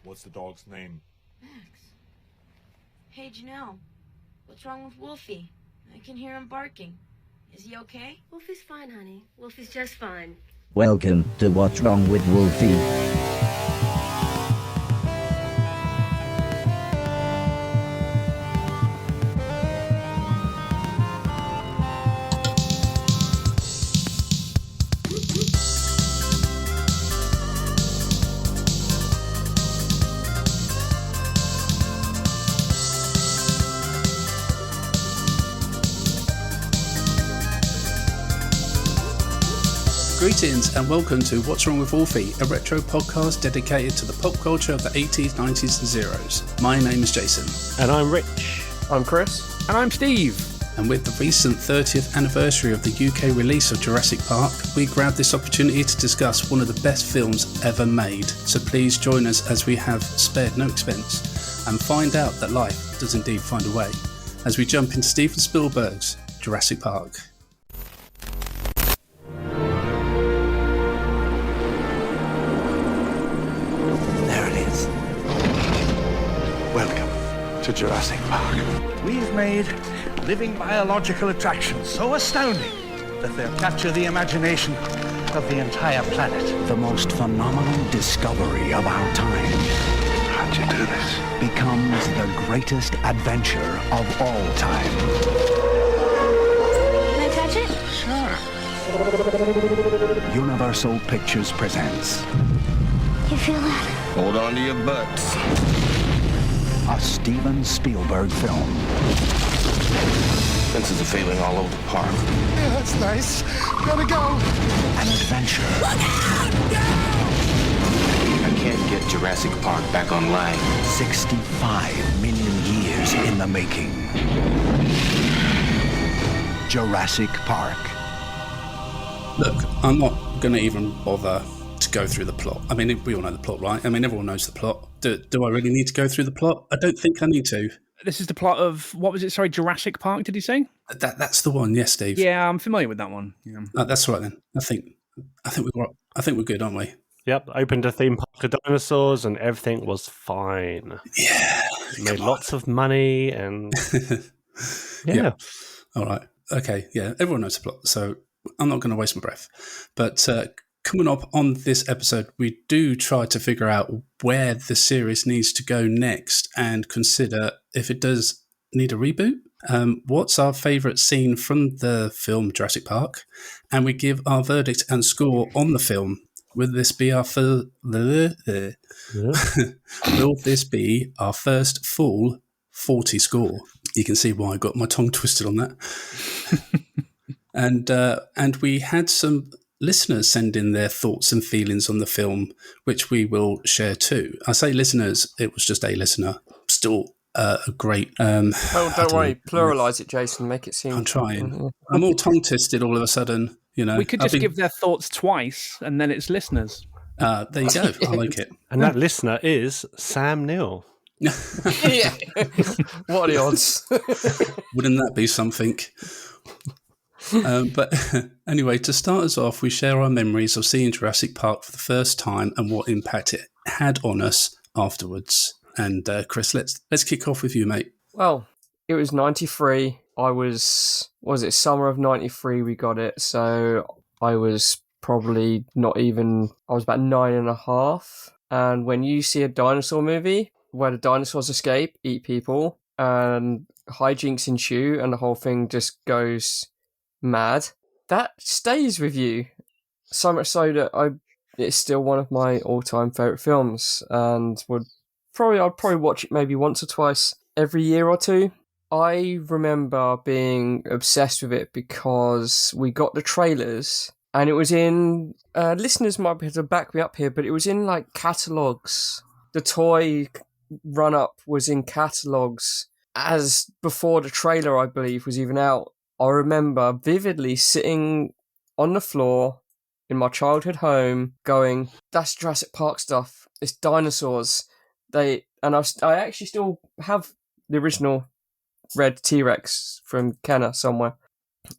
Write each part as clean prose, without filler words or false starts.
What's the dog's name? Max. Hey, Janelle. What's wrong with Wolfie? I can hear him barking. Is he okay? Wolfie's fine, honey. Wolfie's just fine. Welcome to What's Wrong with Wolfie. Greetings and welcome to What's Wrong with Wolfie, a retro podcast dedicated to the pop culture of the 80s, 90s and 00s. My name is Jason. And I'm Rich. I'm Chris. And I'm Steve. And with the recent 30th anniversary of the UK release of Jurassic Park, we grabbed this opportunity to discuss one of the best films ever made. So please join us as we have spared no expense and find out that life does indeed find a way as we jump into Steven Spielberg's Jurassic Park. Welcome to Jurassic Park. We've made living biological attractions so astounding that they'll capture the imagination of the entire planet. The most phenomenal discovery of our time. How'd you do this? Becomes the greatest adventure of all time. Can I touch it? Sure. Universal Pictures presents You feel that? Hold on to your butts. a Steven Spielberg film. Fences are failing all over the park. Yeah, that's nice. Gotta go. An adventure. Look out! I can't get Jurassic Park back online. 65 million years in the making. Jurassic Park. Look, I'm not going to even bother to go through the plot. I mean, we all know the plot, right? I mean, everyone knows the plot. Do I really need to go through the plot? I don't think I need to. This is the plot of, what was it, sorry, Jurassic Park, did you say? That's the one, yes, Steve. Yeah, I'm familiar with that one. Yeah. That's all right then. I think we're good, aren't we? Yep, opened a theme park of dinosaurs and everything was fine. Yeah. Made lots of money and... yeah. All right. Okay, yeah, everyone knows the plot, so I'm not going to waste my breath. But coming up on this episode, we do try to figure out where the series needs to go next and consider if it does need a reboot. What's our favourite scene from the film Jurassic Park? And we give our verdict and score on the film. Will this be our Will this be our first full 40 score? You can see why I got my tongue twisted on that. And we had some listeners send in their thoughts and feelings on the film, which we will share too. I say listeners, it was just a listener. Still a great... don't worry, pluralise it, Jason, make it seem... I'm trying. I'm all tongue-twisted all of a sudden, you know. We could just give their thoughts twice, and then it's listeners. There you go, I like it. And that listener is Sam Neill. Yeah. What are the odds? Wouldn't that be something? But anyway, to start us off, we share our memories of seeing Jurassic Park for the first time and what impact it had on us afterwards. And Chris, let's kick off with you, mate. Well, it was 93. Summer of 93 we got it. So I was probably I was about 9.5. And when you see a dinosaur movie where the dinosaurs escape, eat people, and hijinks ensue, and the whole thing just goes mad, that stays with you. So much so that it's still one of my all-time favourite films, and I'd probably watch it maybe once or twice every year or two. I remember being obsessed with it because we got the trailers, and it was in listeners might be able to back me up here, but it was in like catalogues. The toy run-up was in catalogues as before the trailer, I believe, was even out. I remember vividly sitting on the floor in my childhood home going, that's Jurassic Park stuff. It's dinosaurs. I actually still have the original red T-Rex from Kenner somewhere.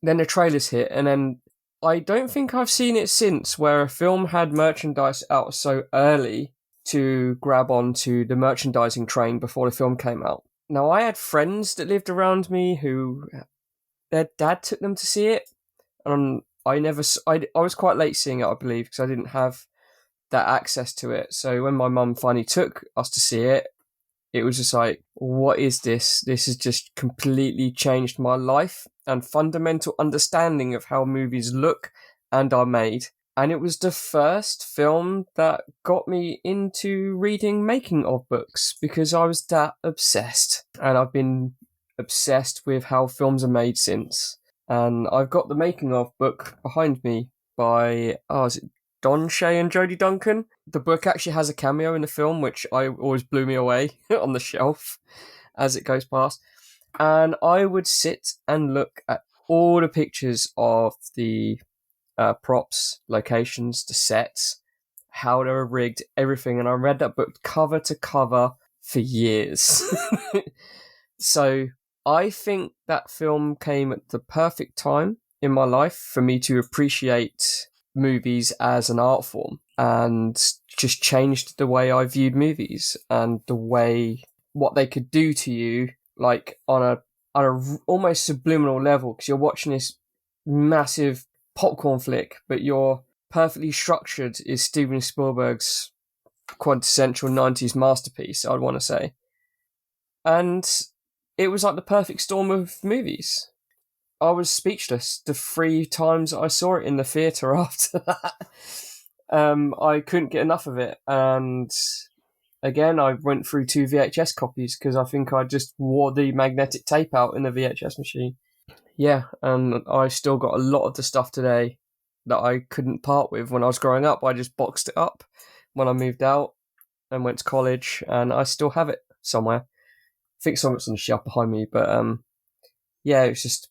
Then the trailers hit, and then I don't think I've seen it since where a film had merchandise out so early to grab onto the merchandising train before the film came out. Now, I had friends that lived around me who their dad took them to see it, and I was quite late seeing it, I believe, because I didn't have that access to it. So when my mum finally took us to see it, it was just like, what is this? This has just completely changed my life and fundamental understanding of how movies look and are made. And it was the first film that got me into reading making of books because I was that obsessed. And I've been obsessed with how films are made since. And I've got the making of book behind me by, is it Don Shea and Jodie Duncan? The book actually has a cameo in the film, which always blew me away on the shelf as it goes past. And I would sit and look at all the pictures of the props, locations, the sets, how they were rigged, everything. And I read that book cover to cover for years. So I think that film came at the perfect time in my life for me to appreciate movies as an art form, and just changed the way I viewed movies and the way what they could do to you, like on a almost subliminal level, because you're watching this massive popcorn flick, but you're perfectly structured is Steven Spielberg's quintessential 90s masterpiece, I'd want to say. And it was like the perfect storm of movies. I was speechless the 3 times I saw it in the theatre after that. I couldn't get enough of it. And again, I went through 2 VHS copies because I think I just wore the magnetic tape out in the VHS machine. Yeah, and I still got a lot of the stuff today that I couldn't part with when I was growing up. I just boxed it up when I moved out and went to college, and I still have it somewhere. I think some of it's on the shelf behind me, but yeah, it was just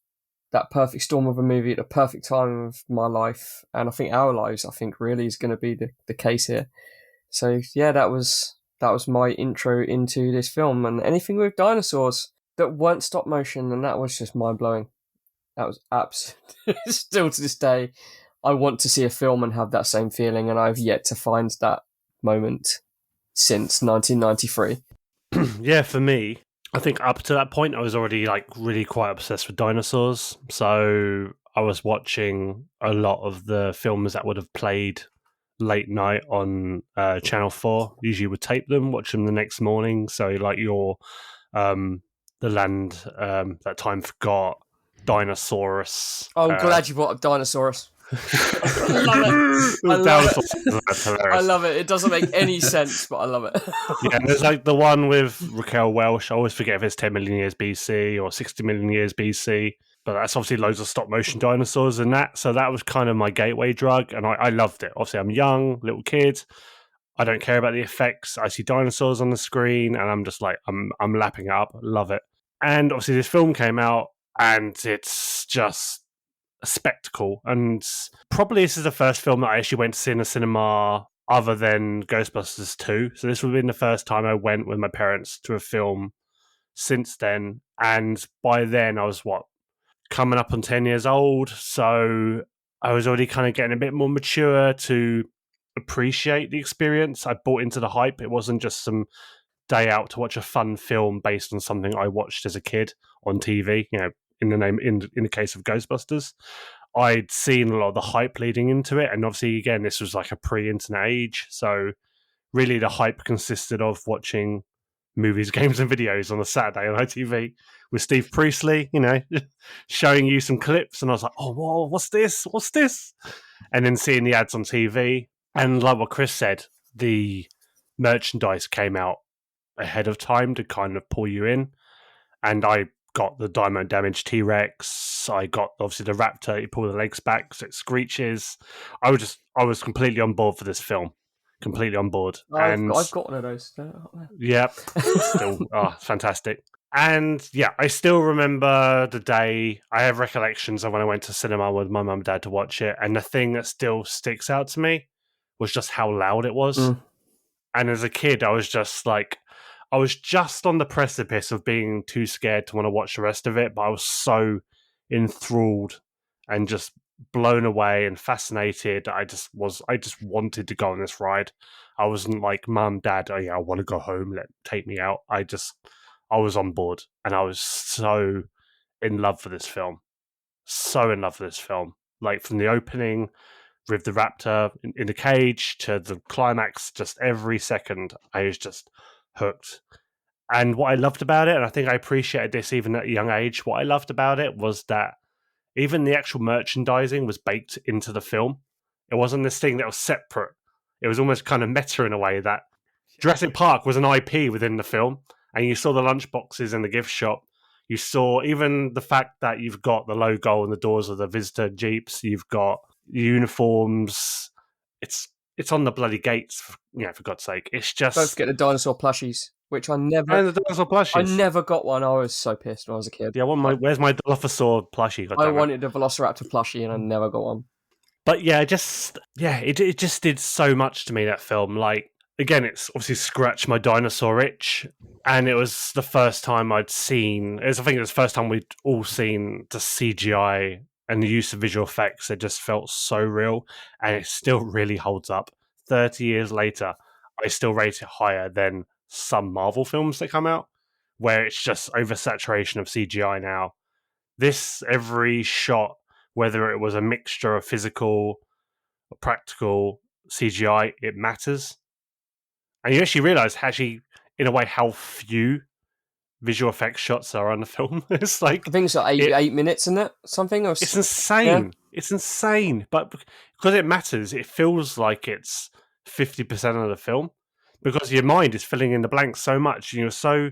that perfect storm of a movie at the perfect time of my life, and I think our lives, really is going to be the case here. So yeah, that was my intro into this film, and anything with dinosaurs that weren't stop motion, and that was just mind blowing. That was absolutely still to this day, I want to see a film and have that same feeling, and I've yet to find that moment since 1993. Yeah, for me, I think up to that point, I was already really quite obsessed with dinosaurs. So I was watching a lot of the films that would have played late night on Channel 4. Usually would tape them, watch them the next morning. So like your The Land That Time Forgot, Dinosaurus. Oh, I'm glad you brought up Dinosaurus. I love it. It doesn't make any sense, but I love it. Yeah, there's like the one with Raquel Welch. I always forget if it's 10 million years BC or 60 million years BC. But that's obviously loads of stop motion dinosaurs in that. So that was kind of my gateway drug, and I loved it. Obviously, I'm young, little kid. I don't care about the effects. I see dinosaurs on the screen, and I'm just like, I'm lapping it up. Love it. And obviously, this film came out, and it's just a spectacle. And probably this is the first film that I actually went to see in a cinema other than Ghostbusters 2. So this would have been the first time I went with my parents to a film since then. And by then, I was, coming up on 10 years old. So I was already kind of getting a bit more mature to appreciate the experience. I bought into the hype. It wasn't just some day out to watch a fun film based on something I watched as a kid on TV, in the case of Ghostbusters. I'd seen a lot of the hype leading into it, and obviously again this was like a pre-internet age, so really the hype consisted of watching movies, games and videos on a Saturday on ITV with Steve Priestley, showing you some clips, and I was like, oh whoa, what's this, and then seeing the ads on TV. And like what Chris said, the merchandise came out ahead of time to kind of pull you in, and I got the Diamond Damage T-Rex. I got obviously the Raptor. You pull the legs back so it screeches. I was completely on board for this film. Completely on board. I've got one of those. Yeah, still fantastic. And yeah, I still remember the day. I have recollections of when I went to cinema with my mum and dad to watch it, and the thing that still sticks out to me was just how loud it was. And as a kid, I was just on the precipice of being too scared to want to watch the rest of it, but I was so enthralled and just blown away and fascinated. I just wanted to go on this ride. I wasn't like, Mum, Dad, oh yeah, I want to go home, take me out. I was on board, and I was so in love with this film. So in love with this film. Like from the opening with the raptor in the cage to the climax, just every second I was just hooked. And what I loved about it, and I think I appreciated this even at a young age, what I loved about it was that even the actual merchandising was baked into the film. It wasn't this thing that was separate. It was almost kind of meta in a way that Jurassic Park was an IP within the film, and you saw the lunchboxes in the gift shop. You saw even the fact that you've got the logo on the doors of the visitor jeeps. You've got uniforms. It's on the bloody gates. For God's sake, it's just. Don't forget the dinosaur plushies, which I never. And the dinosaur plushies. I never got one. I was so pissed when I was a kid. Yeah, where's my Dilophosaur plushie? I wanted a Velociraptor plushie, and I never got one. But it just did so much to me, that film. Like, again, it's obviously scratched my dinosaur itch, and it was the first time I'd seen. I think it was the first time we'd all seen the CGI and the use of visual effects. It just felt so real, and it still really holds up. 30 years later, I still rate it higher than some Marvel films that come out, where it's just oversaturation of CGI now. This, every shot, whether it was a mixture of physical or practical CGI, it matters. And you actually realise, in a way, how few visual effects shots are on the film. It's like, I think it's like 8 minutes, isn't it? Something? It's insane. Yeah. It's insane. But because it matters, it feels like it's 50% of the film. Because your mind is filling in the blanks so much, and you're so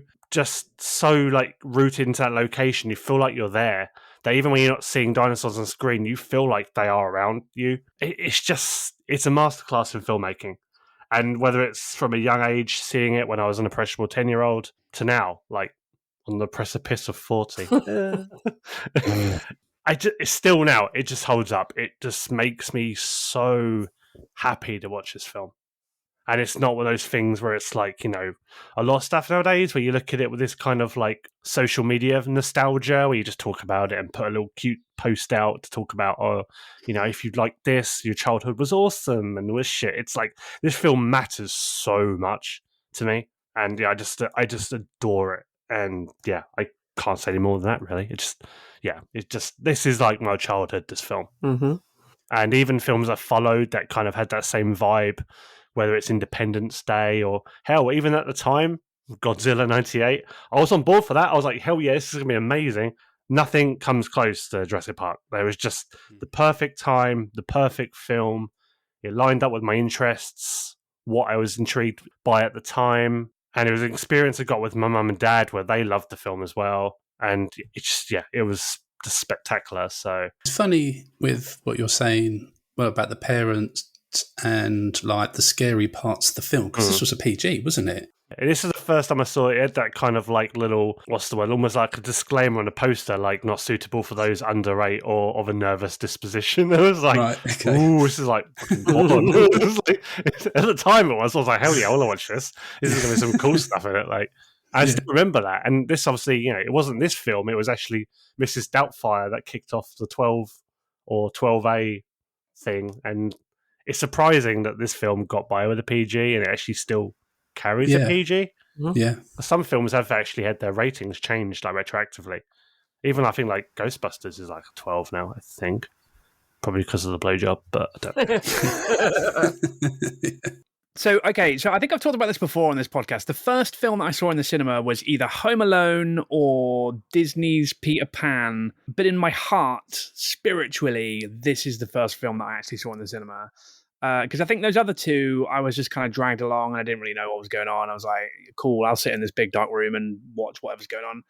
like rooted into that location, you feel like you're there. That even when you're not seeing dinosaurs on screen, you feel like they are around you. It's a masterclass in filmmaking. And whether it's from a young age, seeing it when I was an impressionable 10-year-old, to now, like on the precipice of 40. It's still now, it just holds up. It just makes me so happy to watch this film. And it's not one of those things where it's like, a lot of stuff nowadays where you look at it with this kind of like social media nostalgia where you just talk about it and put a little cute post out to talk about, if you like this, your childhood was awesome and was shit. It's like, this film matters so much to me. And yeah, I just adore it. And yeah, I can't say any more than that, really. This is like my childhood, this film. Mm-hmm. And even films that followed that kind of had that same vibe, whether it's Independence Day or hell, even at the time, Godzilla 98, I was on board for that. I was like, hell yeah, this is going to be amazing. Nothing comes close to Jurassic Park. There was just the perfect time, the perfect film. It lined up with my interests, what I was intrigued by at the time. And it was an experience I got with my mum and dad where they loved the film as well. And it was just spectacular. So it's funny with what you're saying, about the parents and like the scary parts of the film, because this was a PG, wasn't it? This is the first time I saw it. It had that kind of like little, what's the word, almost like a disclaimer on a poster, like not suitable for those under 8 or of a nervous disposition. It was like, right, okay. Ooh, this is like, hold on. It was like, at the time I was like, hell yeah, I want to watch this. This is going to be some cool stuff in it. Like, I just remember that. And this obviously, it wasn't this film. It was actually Mrs. Doubtfire that kicked off the 12 or 12A thing. And it's surprising that this film got by with a PG and it actually still carries a PG. Yeah. Some films have actually had their ratings changed like retroactively. Even I think like Ghostbusters is like a 12 now, I think. Probably because of the blowjob, but I don't know. So I think I've talked about this before on this podcast. The first film that I saw in the cinema was either Home Alone or Disney's Peter Pan. But in my heart, spiritually, this is the first film that I actually saw in the cinema. Because I think those other two, I was just kind of dragged along and I didn't really know what was going on. I was like, cool, I'll sit in this big dark room and watch whatever's going on.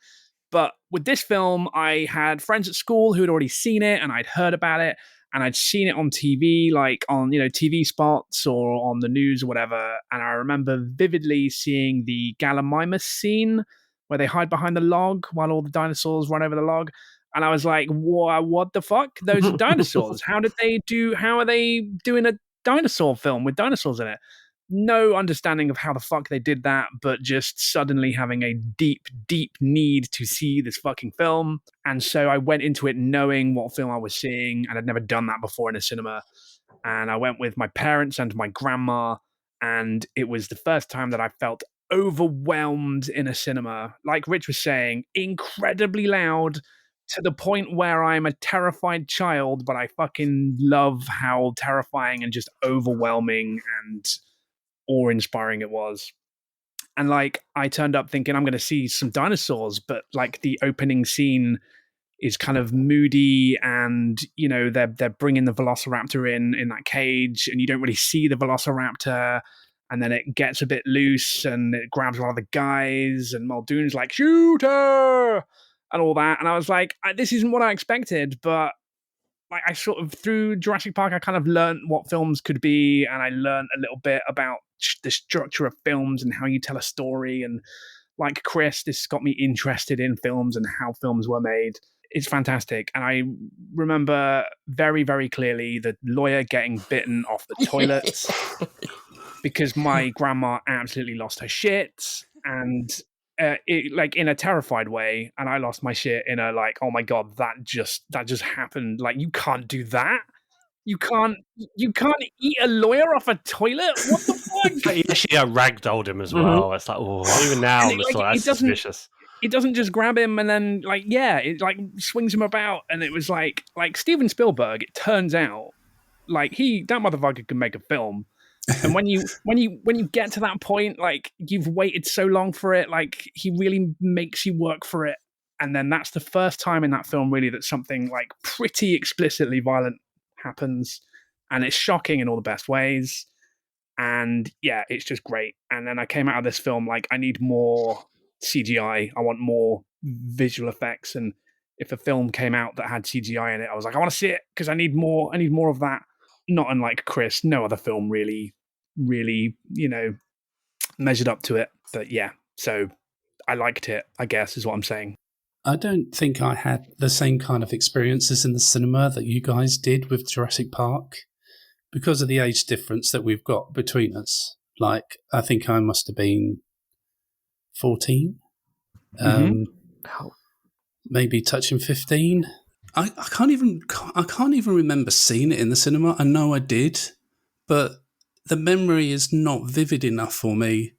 But with this film, I had friends at school who had already seen it and I'd heard about it. And I'd seen it on TV, like on, TV spots or on the news or whatever. And I remember vividly seeing the Gallimimus scene where they hide behind the log while all the dinosaurs run over the log. And I was like, what the fuck? Those are dinosaurs. How are they doing a dinosaur film with dinosaurs in it? No understanding of how the fuck they did that, but just suddenly having a deep, deep need to see this fucking film. And so I went into it knowing what film I was seeing, and I'd never done that before in a cinema. And I went with my parents and my grandma, and it was the first time that I felt overwhelmed in a cinema. Like Rich was saying, incredibly loud to the point where I'm a terrified child, but I fucking love how terrifying and just overwhelming and awe-inspiring it was. And like I turned up thinking I'm going to see some dinosaurs, but like the opening scene is kind of moody, and you know they're bringing the velociraptor in that cage, and you don't really see the velociraptor, and then it gets a bit loose and it grabs one of the guys, and Muldoon's like shoot her and all that, and I was like, this isn't what I expected, but like I sort of through Jurassic Park I kind of learned what films could be, and I learned a little bit about the structure of films and how you tell a story, and like Chris, this got me interested in films and how films were made. It's fantastic. And I remember very, very clearly the lawyer getting bitten off the toilet because my grandma absolutely lost her shit, and it, like in a terrified way, and I lost my shit in a like, oh my god, that just happened. Like you can't do that. You can't eat a lawyer off a toilet. What the fuck? He actually ragdolled him as well. It's like, oh, even now, I'm just like, that's suspicious. It doesn't just grab him and then like, yeah, it like swings him about, and it was like Steven Spielberg. It turns out, like that motherfucker can make a film, and when you get to that point, like you've waited so long for it, like he really makes you work for it, and then that's the first time in that film really that something like pretty explicitly violent happens, and it's shocking in all the best ways, and yeah, it's just great. And then I came out of this film like, I need more CGI. I want more visual effects, and if a film came out that had CGI in it, I was like, I want to see it because I need more of that. Not unlike Chris, no other film really, you know, measured up to it. But yeah, so I liked it, I guess, is what I'm saying. I don't think I had the same kind of experiences in the cinema that you guys did with Jurassic Park because of the age difference that we've got between us. Like, I think I must have been 14, maybe touching 15. I can't even remember seeing it in the cinema. I know I did, but the memory is not vivid enough for me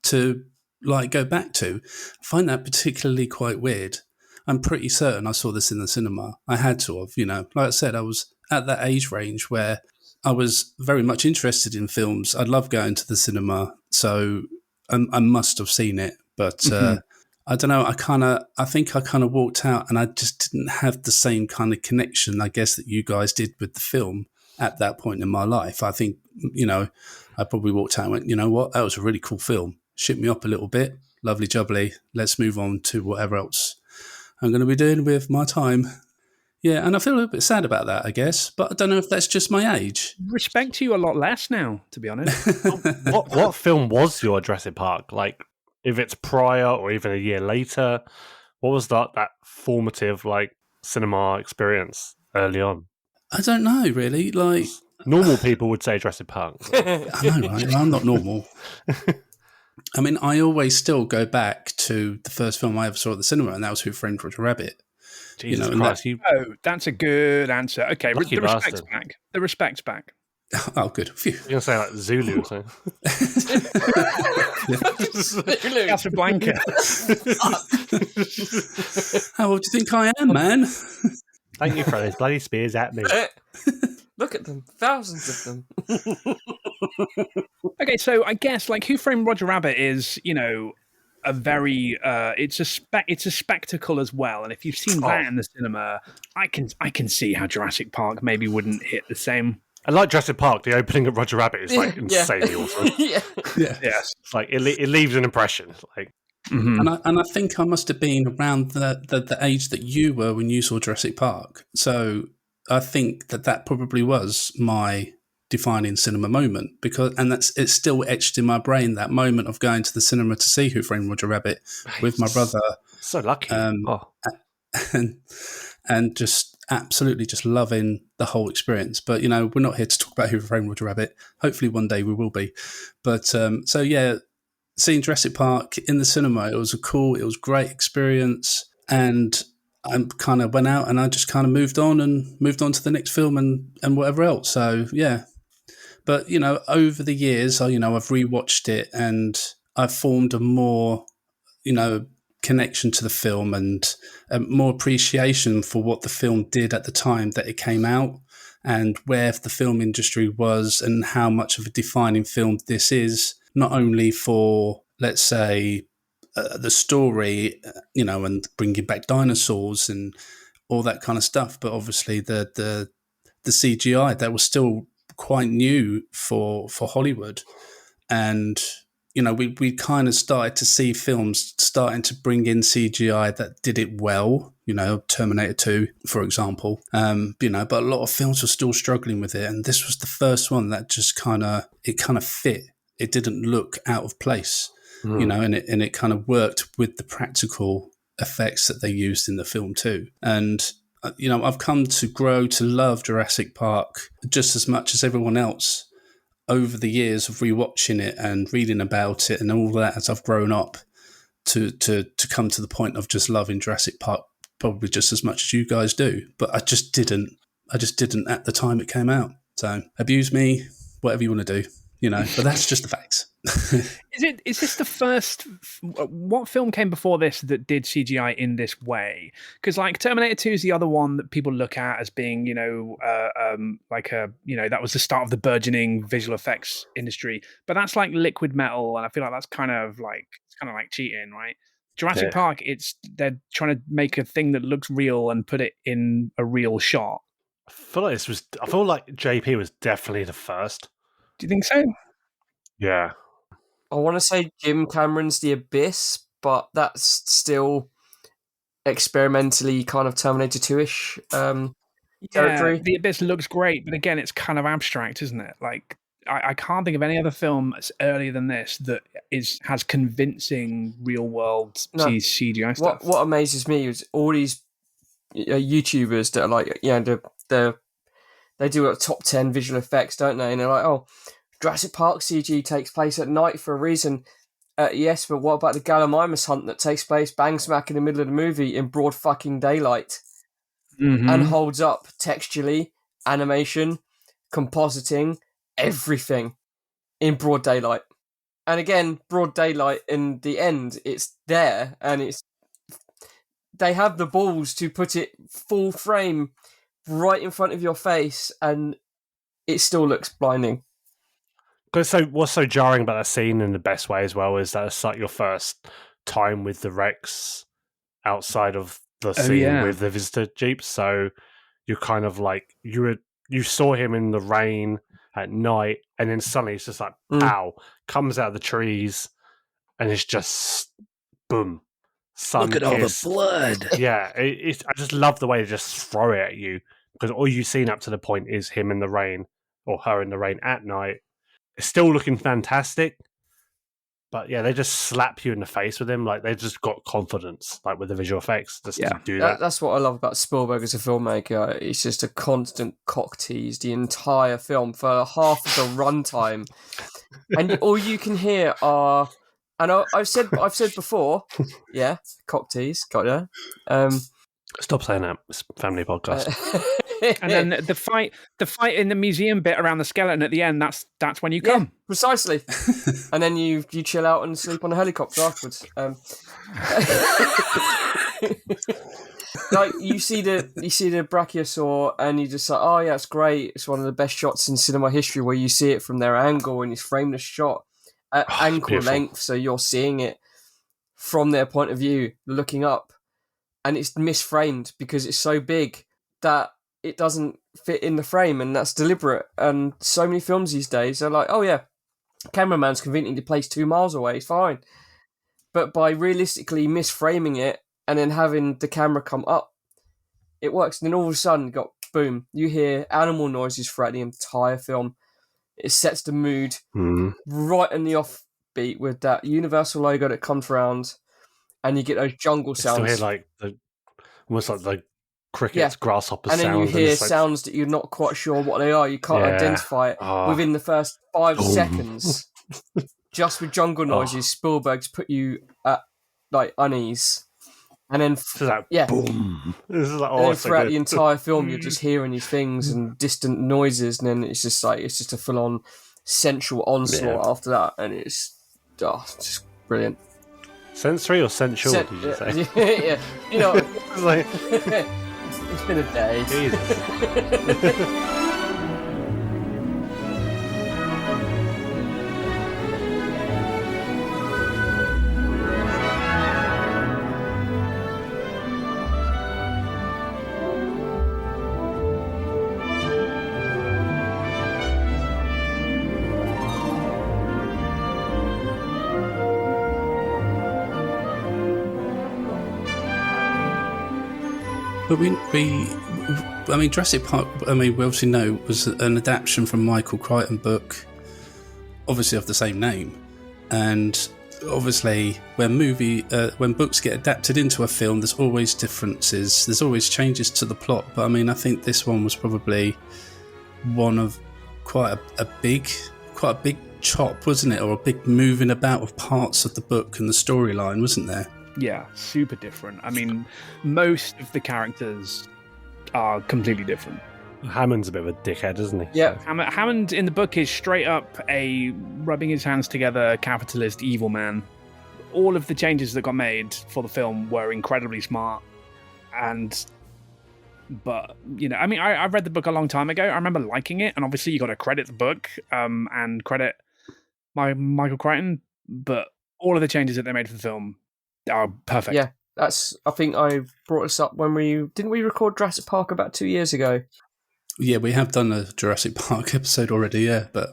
to like go back to. I find that particularly quite weird. I'm pretty certain I saw this in the cinema. I had to have, you know. Like I said, I was at that age range where I was very much interested in films. I love going to the cinema, so I must have seen it. But I don't know. I think I kind of walked out, and I just didn't have the same kind of connection, I guess, that you guys did with the film at that point in my life. I think, you know, I probably walked out and went, you know what, that was a really cool film. Shit me up a little bit. Lovely jubbly. Let's move on to whatever else I'm going to be doing with my time. Yeah, and I feel a little bit sad about that, I guess, but I don't know if that's just my age. Respect you a lot less now, to be honest. What film was your Jurassic Park? Like, if it's prior or even a year later, what was that formative like cinema experience early on? I don't know, really. Like normal people would say Jurassic Park. I know, right? I'm not normal. I mean, I always still go back to the first film I ever saw at the cinema, and that was Who Framed Roger Rabbit. Jesus Christ! Oh, that's a good answer. Okay, the respect's back. The respect's back. Oh, good. Phew. You're going to say like Zulu or something. Casablanca. How old do you think I am, man? Thank you for those bloody spears at me. Look at them, thousands of them. Okay, so I guess like Who Framed Roger Rabbit is, you know, a very it's a spectacle as well. And if you've seen that in the cinema, I can see how Jurassic Park maybe wouldn't hit the same. I like Jurassic Park. The opening of Roger Rabbit is like insanely awesome. Yes, it's like it leaves an impression. Like, and I think I must have been around the age that you were when you saw Jurassic Park. So I think that probably was my defining cinema moment it's still etched in my brain, that moment of going to the cinema to see Who Framed Roger Rabbit with my brother. So lucky. And just absolutely just loving the whole experience. But, you know, we're not here to talk about Who Framed Roger Rabbit. Hopefully one day we will be. But so, yeah, seeing Jurassic Park in the cinema, it was a great experience. And I kind of went out and I just kind of moved on to the next film and whatever else. So yeah, but over the years, I've rewatched it and I've formed a more connection to the film and more appreciation for what the film did at the time that it came out and where the film industry was and how much of a defining film this is, not only for, let's say, the story, and bringing back dinosaurs and all that kind of stuff, but obviously the CGI that was still quite new for Hollywood. And we kind of started to see films starting to bring in CGI that did it well, Terminator 2, for example. But a lot of films were still struggling with it. And this was the first one that just kind of fit. It didn't look out of place, and it kind of worked with the practical effects that they used in the film too. And, I've come to grow to love Jurassic Park just as much as everyone else over the years of rewatching it and reading about it and all that as I've grown up to come to the point of just loving Jurassic Park probably just as much as you guys do. But I just didn't at the time it came out. So abuse me, whatever you want to do, but that's just the facts. Is this the first? What film came before this that did CGI in this way? Because like Terminator 2 is the other one that people look at as being, that was the start of the burgeoning visual effects industry. But that's like liquid metal, and I feel like that's kind of like cheating, right? Jurassic Park, they're trying to make a thing that looks real and put it in a real shot. I feel like JP was definitely the first. Do you think so? Yeah. I want to say Jim Cameron's The Abyss, but that's still experimentally kind of Terminator 2-ish territory. The Abyss looks great, but again, it's kind of abstract, isn't it? Like, I can't think of any other film that's earlier than this that has convincing real-world CGI stuff. What amazes me is all these YouTubers that are like, they do a top 10 visual effects, don't they? And they're like, oh, Jurassic Park CG takes place at night for a reason. Yes, but what about the Gallimimus hunt that takes place bang smack in the middle of the movie in broad fucking daylight and holds up texturally, animation, compositing, everything in broad daylight. And again, broad daylight in the end, it's there and they have the balls to put it full frame right in front of your face and it still looks blinding. So what's so jarring about that scene in the best way as well is that it's like your first time with the Rex outside of the scene with the visitor jeeps. So you're kind of like you saw him in the rain at night, and then suddenly it's just like pow, comes out of the trees, and it's just boom, sun. Look at all the blood. Yeah, I just love the way they just throw it at you because all you've seen up to the point is him in the rain or her in the rain at night. It's still looking fantastic, but yeah, they just slap you in the face with him. Like they've just got confidence, like with the visual effects, just to do that. That's what I love about Spielberg as a filmmaker. It's just a constant cock tease the entire film for half of the runtime, and all you can hear are. And I've said before, cock tease, got ya. Stop saying that. It's a family podcast. And then the fight in the museum bit around the skeleton at the end, that's when you come. Yeah, precisely. And then you chill out and sleep on a helicopter afterwards. Like you see the brachiosaur and you just like, oh yeah, it's great. It's one of the best shots in cinema history where you see it from their angle and it's framed a shot at ankle length, so you're seeing it from their point of view, looking up. And it's misframed because it's so big that it doesn't fit in the frame, and that's deliberate. And so many films these days are like, oh yeah, cameraman's conveniently placed 2 miles away, it's fine. But by realistically misframing it and then having the camera come up, it works. And then all of a sudden, boom, you hear animal noises throughout the entire film. It sets the mood right in the offbeat with that Universal logo that comes around. And you get those jungle sounds. You still hear almost like the crickets, grasshoppers sounds. And then you hear sounds that you're not quite sure what they are. You can't identify it within the first 5 seconds. Just with jungle noises, Spielberg's put you at like unease. And then, So that boom. This is like, and then so throughout good. the entire film, you're just hearing these things and distant noises, and then it's just a full-on sensual onslaught after that, and it's just brilliant. Sensory or sensual? Did you say? Yeah, you know, It's like, it's been a day. Jesus. But I mean, Jurassic Park, I mean, we obviously know was an adaptation from Michael Crichton book, obviously of the same name. And obviously, when books get adapted into a film, there's always differences. There's always changes to the plot. But I mean, I think this one was probably one of quite a big chop, wasn't it? Or a big moving about of parts of the book and the storyline, wasn't there? Yeah, super different. I mean, most of the characters are completely different. Hammond's a bit of a dickhead, isn't he? Yeah. Hammond in the book is straight up a rubbing his hands together capitalist evil man. All of the changes that got made for the film were incredibly smart. But, you know, I mean, I read the book a long time ago. I remember liking it. And obviously you got to credit the book and credit Michael Crichton. But all of the changes that they made for the film are perfect. Yeah, I think I brought this up when didn't we record Jurassic Park about 2 years ago? Yeah, we have done a Jurassic Park episode already, yeah, but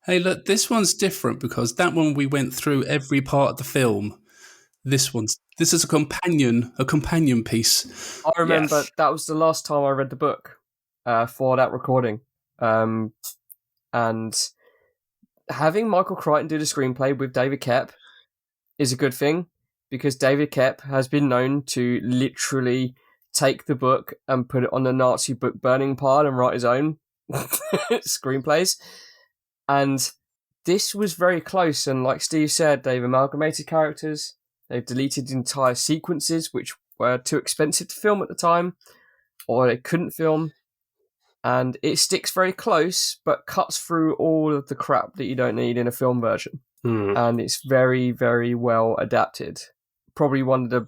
hey, look, this one's different because that one we went through every part of the film. This is a companion piece. I remember that was the last time I read the book for that recording. And having Michael Crichton do the screenplay with David Koepp is a good thing, because David Koepp has been known to literally take the book and put it on the Nazi book burning pile and write his own screenplays. And this was very close, and like Steve said, they've amalgamated characters, they've deleted entire sequences which were too expensive to film at the time, or they couldn't film, and it sticks very close but cuts through all of the crap that you don't need in a film version. And it's very, very well adapted. Probably one of the,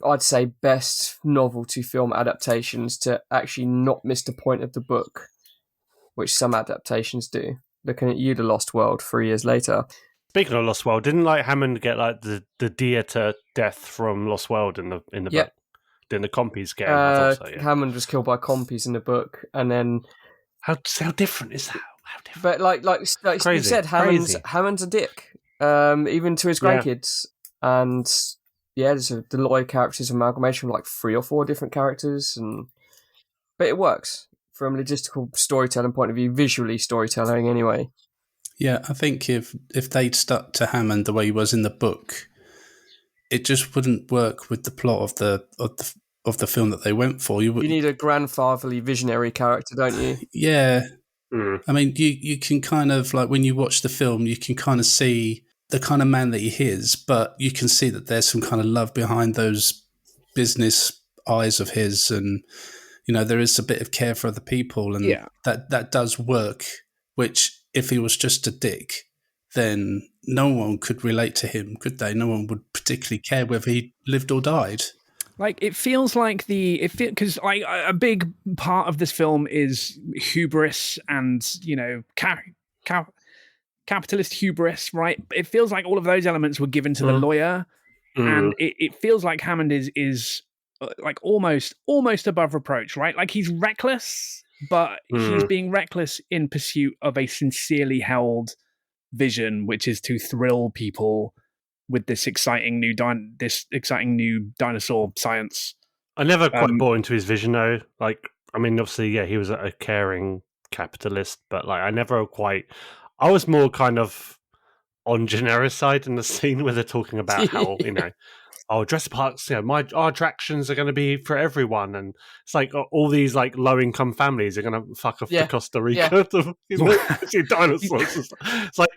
I'd say, best novel to film adaptations to actually not miss the point of the book, which some adaptations do. Looking at you, The Lost World, 3 years later. Speaking of Lost World, didn't Hammond get the deer to death from Lost World in the book? Didn't the compies get him? I thought so, yeah. Hammond was killed by compies in the book, and then how different is that? How different? But like Steve said, Hammond's a dick, even to his grandkids. And yeah, there's the Lloyd characters amalgamation of like 3 or 4 different characters, but it works from a logistical storytelling point of view, visually storytelling anyway. Yeah, I think if they'd stuck to Hammond the way he was in the book, it just wouldn't work with the plot of the film that they went for. You need a grandfatherly visionary character, don't you? Yeah. I mean, you can kind of, like, when you watch the film, you can kind of see the kind of man that he is, but you can see that there's some kind of love behind those business eyes of his, and, you know, there is a bit of care for other people, and that does work, which, if he was just a dick, then no one could relate to him, could they? No one would particularly care whether he lived or died. Like, it feels like because like a big part of this film is hubris and, you know, capitalist hubris, right? It feels like all of those elements were given to the lawyer, and it feels like Hammond is like almost above reproach, right? Like, he's reckless, but he's being reckless in pursuit of a sincerely held vision, which is to thrill people with this exciting new dinosaur science. I never quite bought into his vision, though. Like, I mean, obviously, yeah, he was a caring capitalist, but like, I was more kind of on Genera's side in the scene where they're talking about how, you know, Jurassic Park's, you know, our attractions are going to be for everyone, and it's like all these like low income families are going to fuck off to Costa Rica to see dinosaurs. It's like,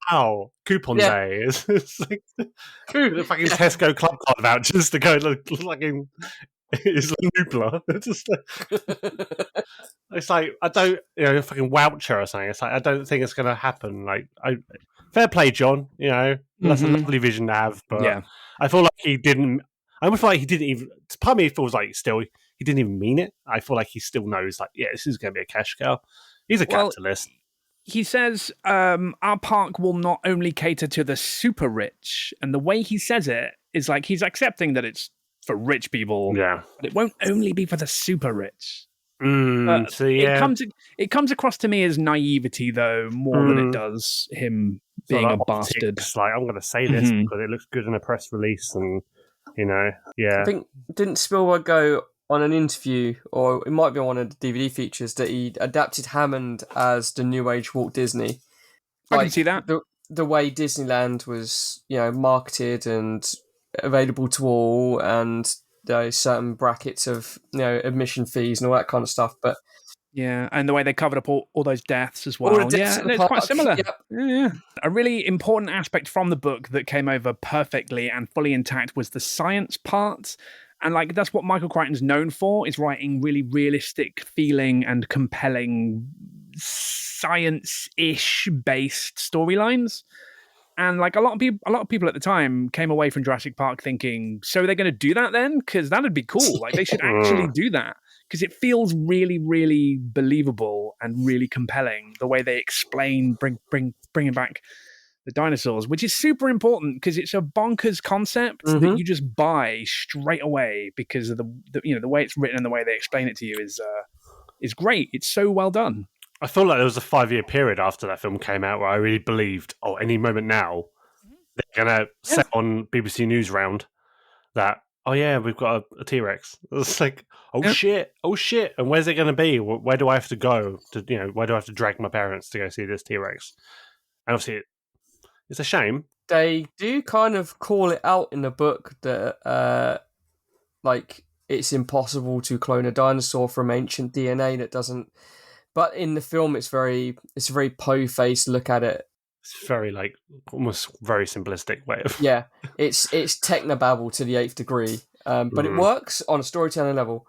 how coupon day is. It's like the fucking Tesco club card vouchers to go look fucking is Nubla. It's like I don't, a fucking voucher or something. It's like I don't think it's going to happen. Like, fair play, John. That's a lovely vision to have, but I feel like he didn't. I almost feel like he didn't even. Part of me feels like still he didn't even mean it. I feel like he still knows, like, this is going to be a cash cow. He's a capitalist. He says, our park will not only cater to the super rich. And the way he says it is like he's accepting that it's for rich people. Yeah. But it won't only be for the super rich. It comes across to me as naivety, though, more than it does him being a bastard. It's like, I'm going to say this because it looks good in a press release. And, I think, didn't Spielberg go on an interview, or it might be on one of the DVD features, that he adapted Hammond as the New Age Walt Disney. I can see that. The way Disneyland was, marketed and available to all, and certain brackets of, admission fees and all that kind of stuff. But yeah, and the way they covered up all those deaths as well. It's quite similar. Yep. Yeah. A really important aspect from the book that came over perfectly and fully intact was the science part. And that's what Michael Crichton's known for, is writing really realistic feeling and compelling science-ish based storylines. And a lot of people at the time came away from Jurassic Park thinking, so they're going to do that then? Because that'd be cool. They should actually do that. Because it feels really, really believable and really compelling, the way they explain bringing back the dinosaurs, which is super important because it's a bonkers concept that you just buy straight away because of the way it's written and the way they explain it to you is great. It's so well done. I feel like there was a 5-year period after that film came out where I really believed, any moment now they're gonna set on BBC News Round that, we've got a T-Rex. It's like, shit, and where's it gonna be? Where do I have to go to, where do I have to drag my parents to go see this T-Rex? And obviously it's a shame. They do kind of call it out in the book that, it's impossible to clone a dinosaur from ancient DNA that doesn't. But in the film, it's a very po-faced look at it. It's very almost very simplistic way of. Yeah, it's technobabble to the 8th degree, but it works on a storytelling level.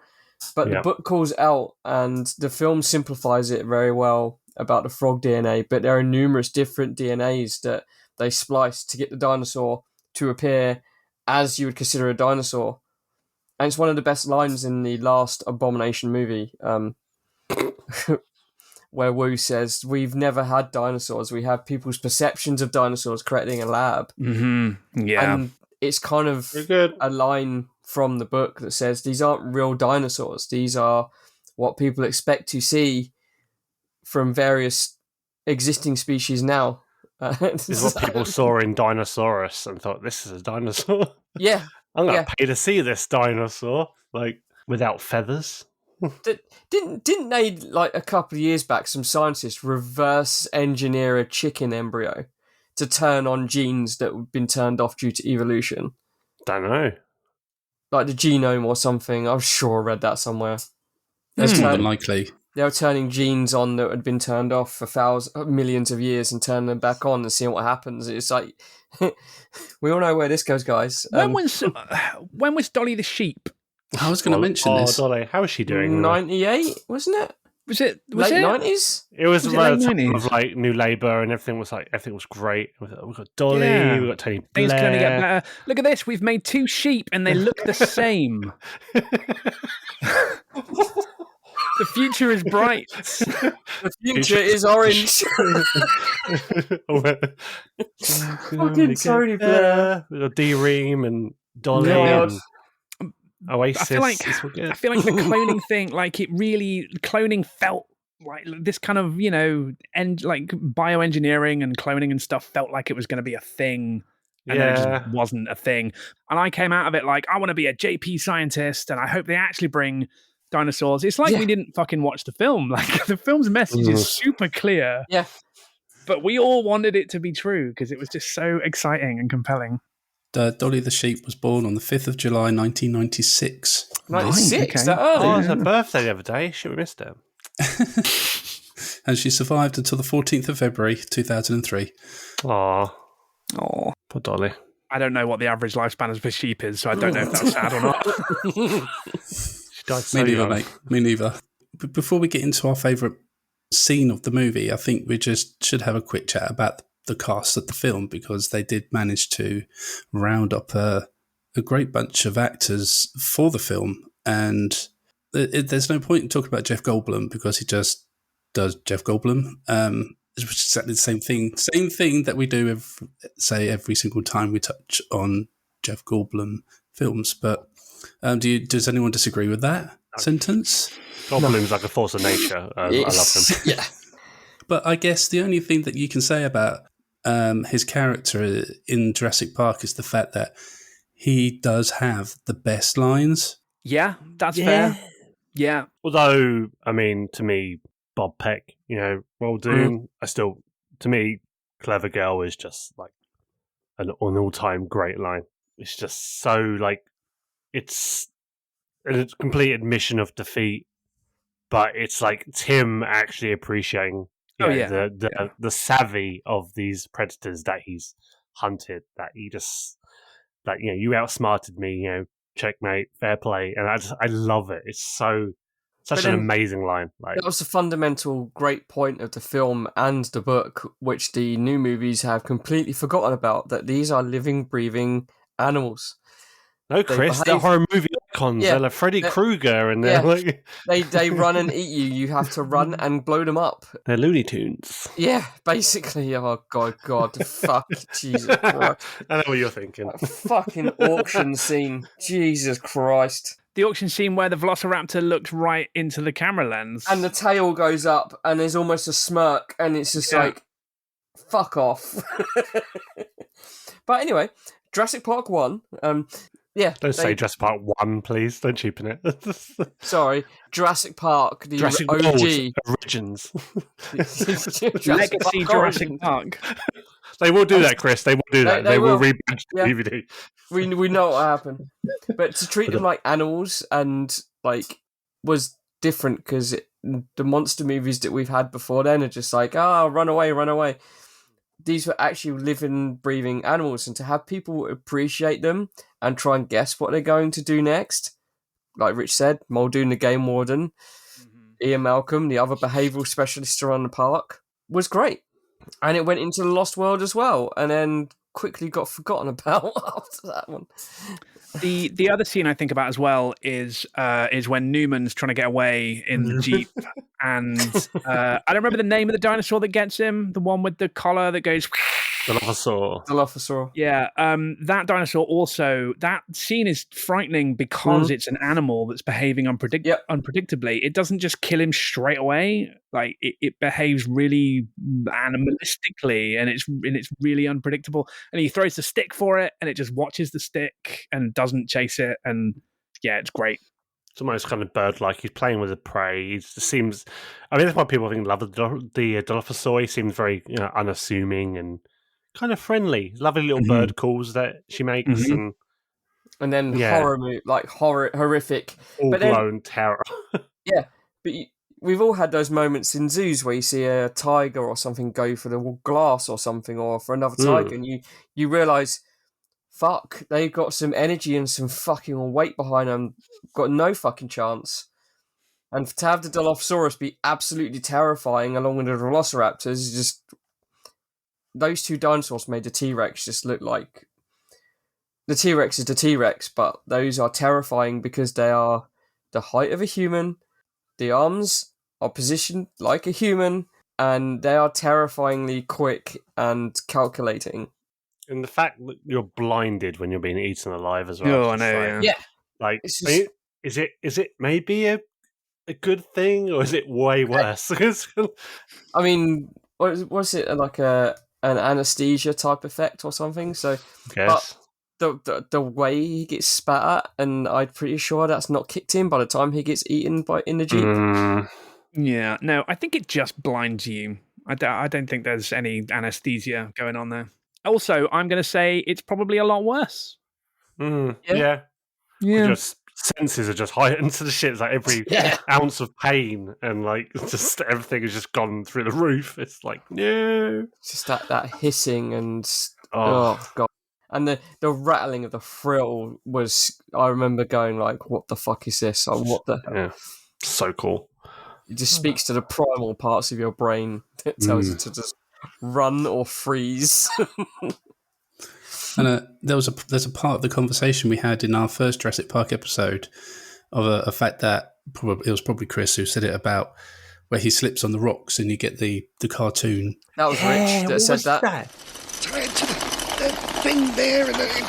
But the book calls out, and the film simplifies it very well about the frog DNA. But there are numerous different DNAs that they splice to get the dinosaur to appear as you would consider a dinosaur. And it's one of the best lines in the last Abomination movie, where Wu says, "We've never had dinosaurs. We have people's perceptions of dinosaurs created in a lab." Mm-hmm. Yeah. And it's kind of a line from the book that says, these aren't real dinosaurs. These are what people expect to see from various existing species now. This is what people saw in Dinosaurus and thought, this is a dinosaur. Yeah. I'm going to pay to see this dinosaur, without feathers. Didn't they, a couple of years back, some scientists reverse engineer a chicken embryo to turn on genes that have been turned off due to evolution? Don't know. The genome or something. I'm sure I read that somewhere. That's more than likely. They were turning genes on that had been turned off for millions of years and turning them back on and seeing what happens. It's like, we all know where this goes, guys. When was Dolly the sheep? I was going to mention this. Dolly, how is she doing? 98, wasn't it? Was it late 90s? It was late time 90s? of New Labour, and everything was great. We've got Dolly, we've got Tony Blair. Things can only get better. Look at this, we've made 2 sheep and they look the same. The future is bright. The future is orange. Fucking Tony Blair. We've got D-Ream and Dolly and Oasis. I feel like the cloning thing, cloning felt like this kind of, bioengineering and cloning and stuff felt like it was going to be a thing. And then it just wasn't a thing. And I came out of it I want to be a JP scientist and I hope they actually bring dinosaurs. It's we didn't fucking watch the film. The film's message is super clear. Yeah. But we all wanted it to be true because it was just so exciting and compelling. Dolly the sheep was born on the 5th of July, 1996. 96? Okay. That early? Oh, it was her birthday the other day. Should we missed it? and she survived until the 14th of February 2003. Aw, Oh, poor Dolly. I don't know what the average lifespan of a sheep is, so I don't know if that's sad or not. She died so Me neither, young. mate. Me neither. But before we get into our favourite scene of the movie, I think we just should have a quick chat about the cast of the film, because they did manage to round up a great bunch of actors for the film. And there's no point in talking about Jeff Goldblum, because he just does Jeff Goldblum. It's exactly the same thing. Same thing that we do, every single time we touch on Jeff Goldblum films. But does anyone disagree with that sentence? Goldblum's like a force of nature. I love him. Yeah. But I guess the only thing that you can say about his character in Jurassic Park is the fact that he does have the best lines. Yeah, that's fair. Yeah. Although, I mean, to me, Bob Peck, Muldoon, to me, Clever Girl is just like an all-time great line. It's just so like, it's a complete admission of defeat, but it's like Tim actually appreciating the savvy of these predators that he's hunted, that he just, like, you outsmarted me, checkmate, fair play. And I love it. It's such an amazing line. Like, that was a fundamental great point of the film and the book, which the new movies have completely forgotten about, that these are living, breathing animals. No, Chris, they're horror movie icons. Yeah, they're like Freddy Krueger, and they're like... they run and eat you. You have to run and blow them up. They're Looney Tunes. Yeah, basically. Oh, God, fuck, Jesus Christ. I know what you're thinking. That fucking auction scene. Jesus Christ. The auction scene where the Velociraptor looks right into the camera lens. And the tail goes up, and there's almost a smirk, and it's just like, fuck off. But anyway, Jurassic Park 1... Don't say Jurassic Park 1, please. Don't cheapen it. Sorry, Jurassic Park, the Jurassic OG. World Origins. Legacy Jurassic Park. They will do that, Chris. They will do that. They will rebadge the DVD. We know what happened. But to treat them like animals and like was different, because the monster movies that we've had before then are just like, run away, run away. These were actually living, breathing animals, and to have people appreciate them and try and guess what they're going to do next, like Rich said, Muldoon, the game warden, Ian Malcolm, the other behavioural specialist around the park, was great. And it went into the Lost World as well, and then quickly got forgotten about after that one. The other scene I think about as well is when Newman's trying to get away in the Jeep, and I don't remember the name of the dinosaur that gets him, the one with the collar that goes... Dilophosaur. Yeah, that dinosaur also, that scene is frightening because it's an animal that's behaving unpredictably. It doesn't just kill him straight away. Like, it behaves really animalistically, and it's really unpredictable. And he throws the stick for it, and it just watches the stick and doesn't chase it. And yeah, it's great. It's almost kind of bird-like. He's playing with the prey. It seems... I mean, that's why people think love the Dilophosaur. He seems very unassuming and kind of friendly. Lovely little bird calls that she makes. And then horrific. Full-blown terror. Yeah, but we've all had those moments in zoos where you see a tiger or something go for the glass or something, or for another tiger, and you realise, fuck, they've got some energy and some fucking weight behind them. Got no fucking chance. And to have the Dilophosaurus be absolutely terrifying along with the Velociraptors, just... Those two dinosaurs made the T-Rex just look like... The T-Rex is the T-Rex, but those are terrifying because they are the height of a human, the arms are positioned like a human, and they are terrifyingly quick and calculating. And the fact that you're blinded when you're being eaten alive as well. Oh, I know, yeah. Like, Just... is it maybe a good thing, or is it way worse? I mean, was it like an anesthesia type effect or something? So, yes. But the way he gets spat at, and I'm pretty sure that's not kicked in by the time he gets eaten in the Jeep. Yeah, no, I think it just blinds you. I don't think there's any anesthesia going on there. Also, I'm going to say it's probably a lot worse. Yeah. Yeah. Just senses are just heightened to the shit. It's like every ounce of pain and like just everything has just gone through the roof. It's like, no. It's just that hissing and oh god. And the rattling of the frill was, I remember going like, what the fuck is this? Like, what the hell? Yeah. So cool. It just speaks to the primal parts of your brain that tells you to just run or freeze. And there's a part of the conversation we had in our first Jurassic Park episode of a fact that it was probably Chris who said it about where he slips on the rocks and you get the cartoon. That was Rich that said that. Tied to the thing there, and then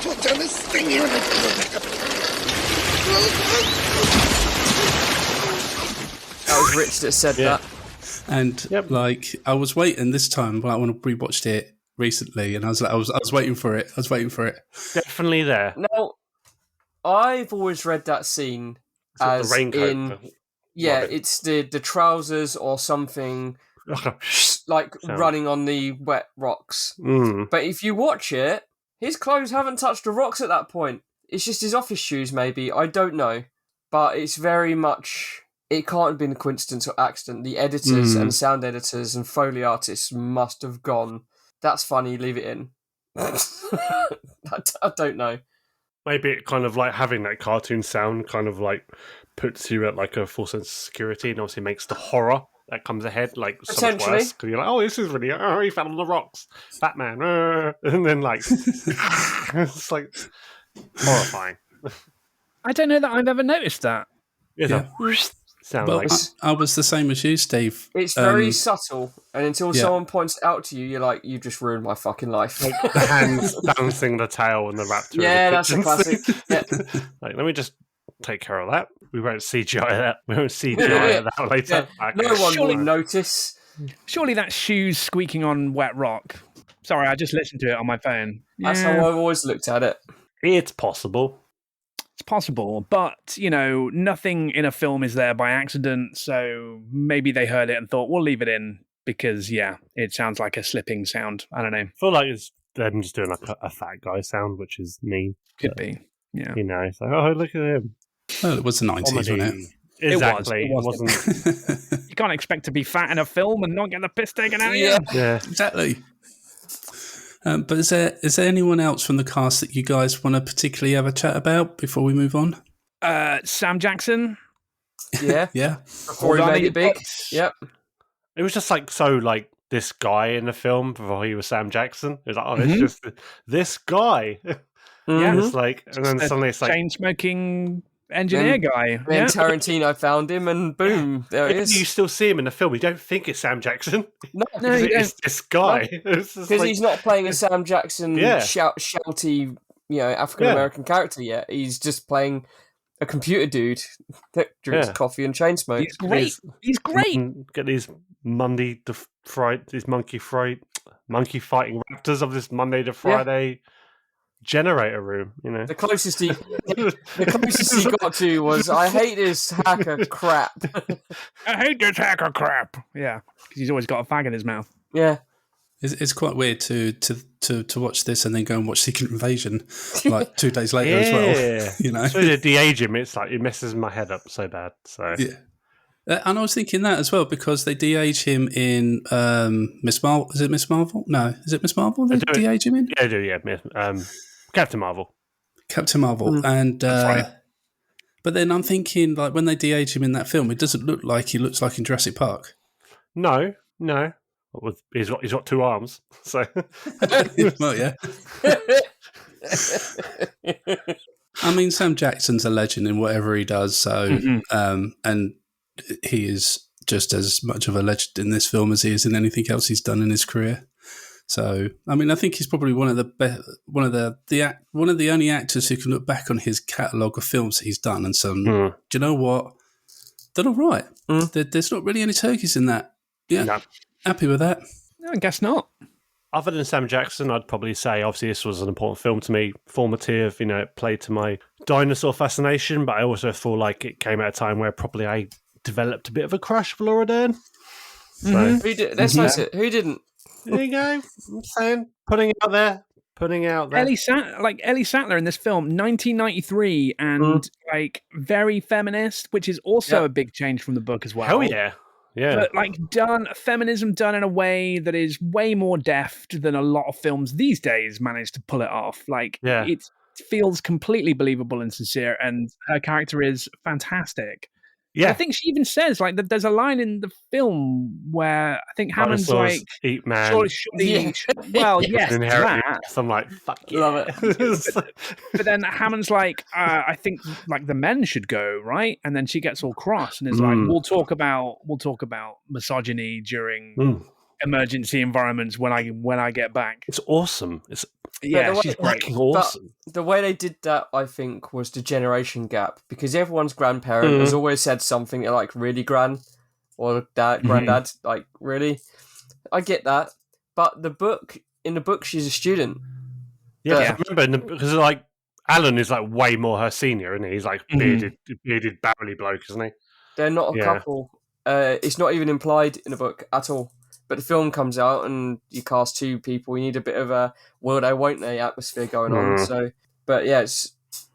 put down this thing here, and That was Rich that said that. And like I was waiting this time when I rewatched it recently, and I was waiting for it. Definitely there. Now, I've always read that scene as the raincoat. in, it's the trousers or something like running on the wet rocks. But if you watch it, his clothes haven't touched the rocks at that point. It's just his office shoes, maybe. I don't know. But it's very much... It can't have been a coincidence or accident. The editors and sound editors and Foley artists must have gone, that's funny, leave it in. I don't know. Maybe it kind of like having that cartoon sound kind of like puts you at like a full sense of security and obviously makes the horror that comes ahead like so much worse. Because you're like, oh, this is really, he fell on the rocks. Batman. And then like, it's like horrifying. I don't know that I've ever noticed that. Sound well, like I was the same as you, Steve. It's very subtle, and until someone points it out to you, you're like, you just ruined my fucking life. Like the hands balancing the tail and the raptor. Yeah, that's a classic. Like, let me just take care of that. We won't CGI that. We won't CGI that later. Yeah. No one will notice. Surely that's shoes squeaking on wet rock. Sorry, I just listened to it on my phone. That's how I've always looked at it. It's possible. It's possible, but, nothing in a film is there by accident, so maybe they heard it and thought, we'll leave it in, because, it sounds like a slipping sound. I don't know. I feel like it's them just doing like a fat guy sound, which is mean. Could be, yeah. It's like, oh, look at him. Well, it was the 90s, wasn't it? Exactly. It wasn't. You can't expect to be fat in a film and not get the piss taken out of you. Yeah, exactly. But is there anyone else from the cast that you guys want to particularly have a chat about before we move on? Sam Jackson. Yeah. Yeah. Before he made it big. Yep. It was just like so like this guy in the film before he was Sam Jackson. It was like, oh, it's just this guy. Yeah. It's like, and then suddenly it's like chain smoking engineer guy. Then Tarantino found him, and boom, there he is. You still see him in the film. You don't think it's Sam Jackson. No, it's this guy. Because he's not playing a Sam Jackson shouty, African American character yet. He's just playing a computer dude that drinks coffee and chain smokes. He's great. He's great. Get these monkey fighting raptors of this Monday to Friday. Generator room, The closest he got to was, I hate this hacker crap. I hate this hacker crap. Yeah, because he's always got a fag in his mouth. Yeah, it's quite weird to watch this and then go and watch Secret Invasion like 2 days later as well. So to de-age him, it's like it messes my head up so bad. So and I was thinking that as well because they de-age him in Miss Marvel. Is it Miss Marvel? No, is it Miss Marvel? They de-age him in? Yeah, I do. Yeah, Captain Marvel. And but then I'm thinking like when they de-age him in that film, it doesn't look like he looks like in Jurassic Park. No. He's got 2 arms, so well, yeah. I mean, Sam Jackson's a legend in whatever he does, so and he is just as much of a legend in this film as he is in anything else he's done in his career. So, I mean, I think he's probably one of the only actors who can look back on his catalogue of films that he's done and say, do you know what? They're all right. There's not really any turkeys in that. Yeah, no. Happy with that. No, I guess not. Other than Sam Jackson, I'd probably say, obviously, this was an important film to me, formative, it played to my dinosaur fascination, but I also feel like it came at a time where probably I developed a bit of a crush for Laura Dern. So, Let's face it, who didn't? There you go. I'm saying, putting it out there. putting out there. Ellie Sattler in this film, 1993, and like very feminist, which is also a big change from the book as well. Hell yeah. Yeah. But like feminism done in a way that is way more deft than a lot of films these days manage to pull it off. Like it feels completely believable and sincere, and her character is fantastic. Yeah. I think she even says like that. There's a line in the film where I think Hammond's Dinosaurs like, eat man. Well, yes, Inherently, that. so I'm like, fuck yeah. Love it. But then Hammond's like, I think like the men should go, right? And then she gets all cross and is like, we'll talk about misogyny during emergency environments when I get back. It's awesome. She's fucking awesome. The way they did that, I think, was the generation gap, because everyone's grandparent has always said something like really gran or granddad, like really. I get that, but in the book, she's a student. Yeah, I remember because like Alan is like way more her senior, isn't he? He's like bearded barrelly bloke, isn't he? They're not a couple. It's not even implied in the book at all. But the film comes out and you cast two people. You need a bit of a will they, won't they atmosphere going on. So, but yeah,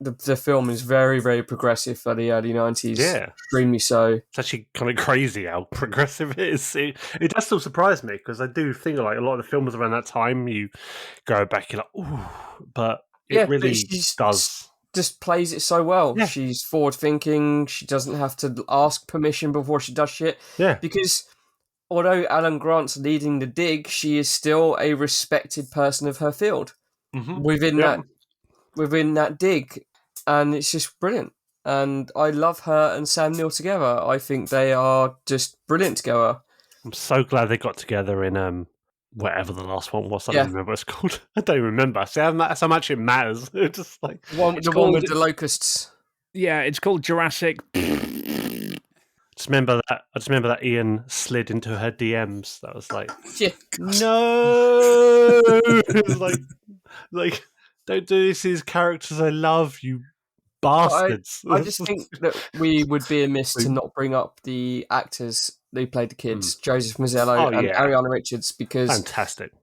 the film is very, very progressive for the early 90s. Yeah. Extremely so. It's actually kind of crazy how progressive it is. It does still surprise me, because I do think like a lot of the films around that time, you go back, you're like, ooh, but it really does. Just plays it so well. Yeah. She's forward thinking. She doesn't have to ask permission before she does shit. Yeah. Because although Alan Grant's leading the dig, she is still a respected person of her field within that dig, and it's just brilliant. And I love her and Sam Neill together. I think they are just brilliant together. I'm so glad they got together in whatever the last one was. I don't remember what it's called. I don't remember. See how much it matters. It's just like the one with the locusts. Yeah, it's called Jurassic. I just remember that Ian slid into her DMs. That was like, no, it was like, don't do this. These characters I love, you bastards. I just think that we would be amiss to not bring up the actors who played the kids, Joseph Mazzello and Ariana Richards, because fantastic.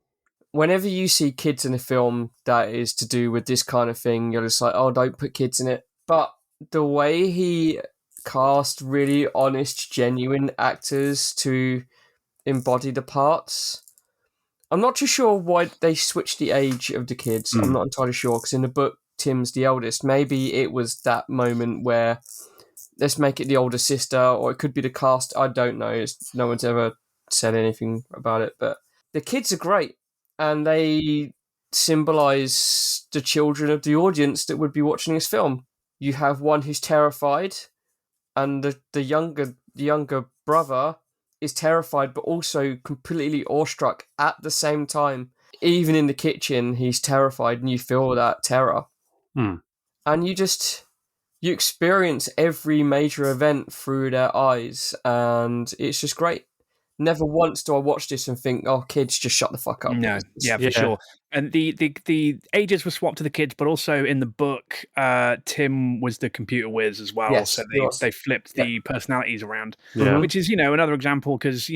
Whenever you see kids in a film that is to do with this kind of thing, you're just like, oh, don't put kids in it. But the way he cast really honest, genuine actors to embody the parts. I'm not too sure why they switched the age of the kids. I'm not entirely sure, because in the book, Tim's the eldest. Maybe it was that moment where let's make it the older sister, or it could be the cast. I don't know. No one's ever said anything about it. But the kids are great, and they symbolise the children of the audience that would be watching this film. You have one who's terrified, and the younger brother is terrified, but also completely awestruck at the same time. Even in the kitchen, he's terrified, and you feel that terror. And you experience every major event through their eyes, and it's just great. Never once do I watch this and think, "Oh, kids, just shut the fuck up." No, for sure. And the ages were swapped to the kids, but also in the book, Tim was the computer whiz as well. Yes, so they flipped the personalities around, which is another example, because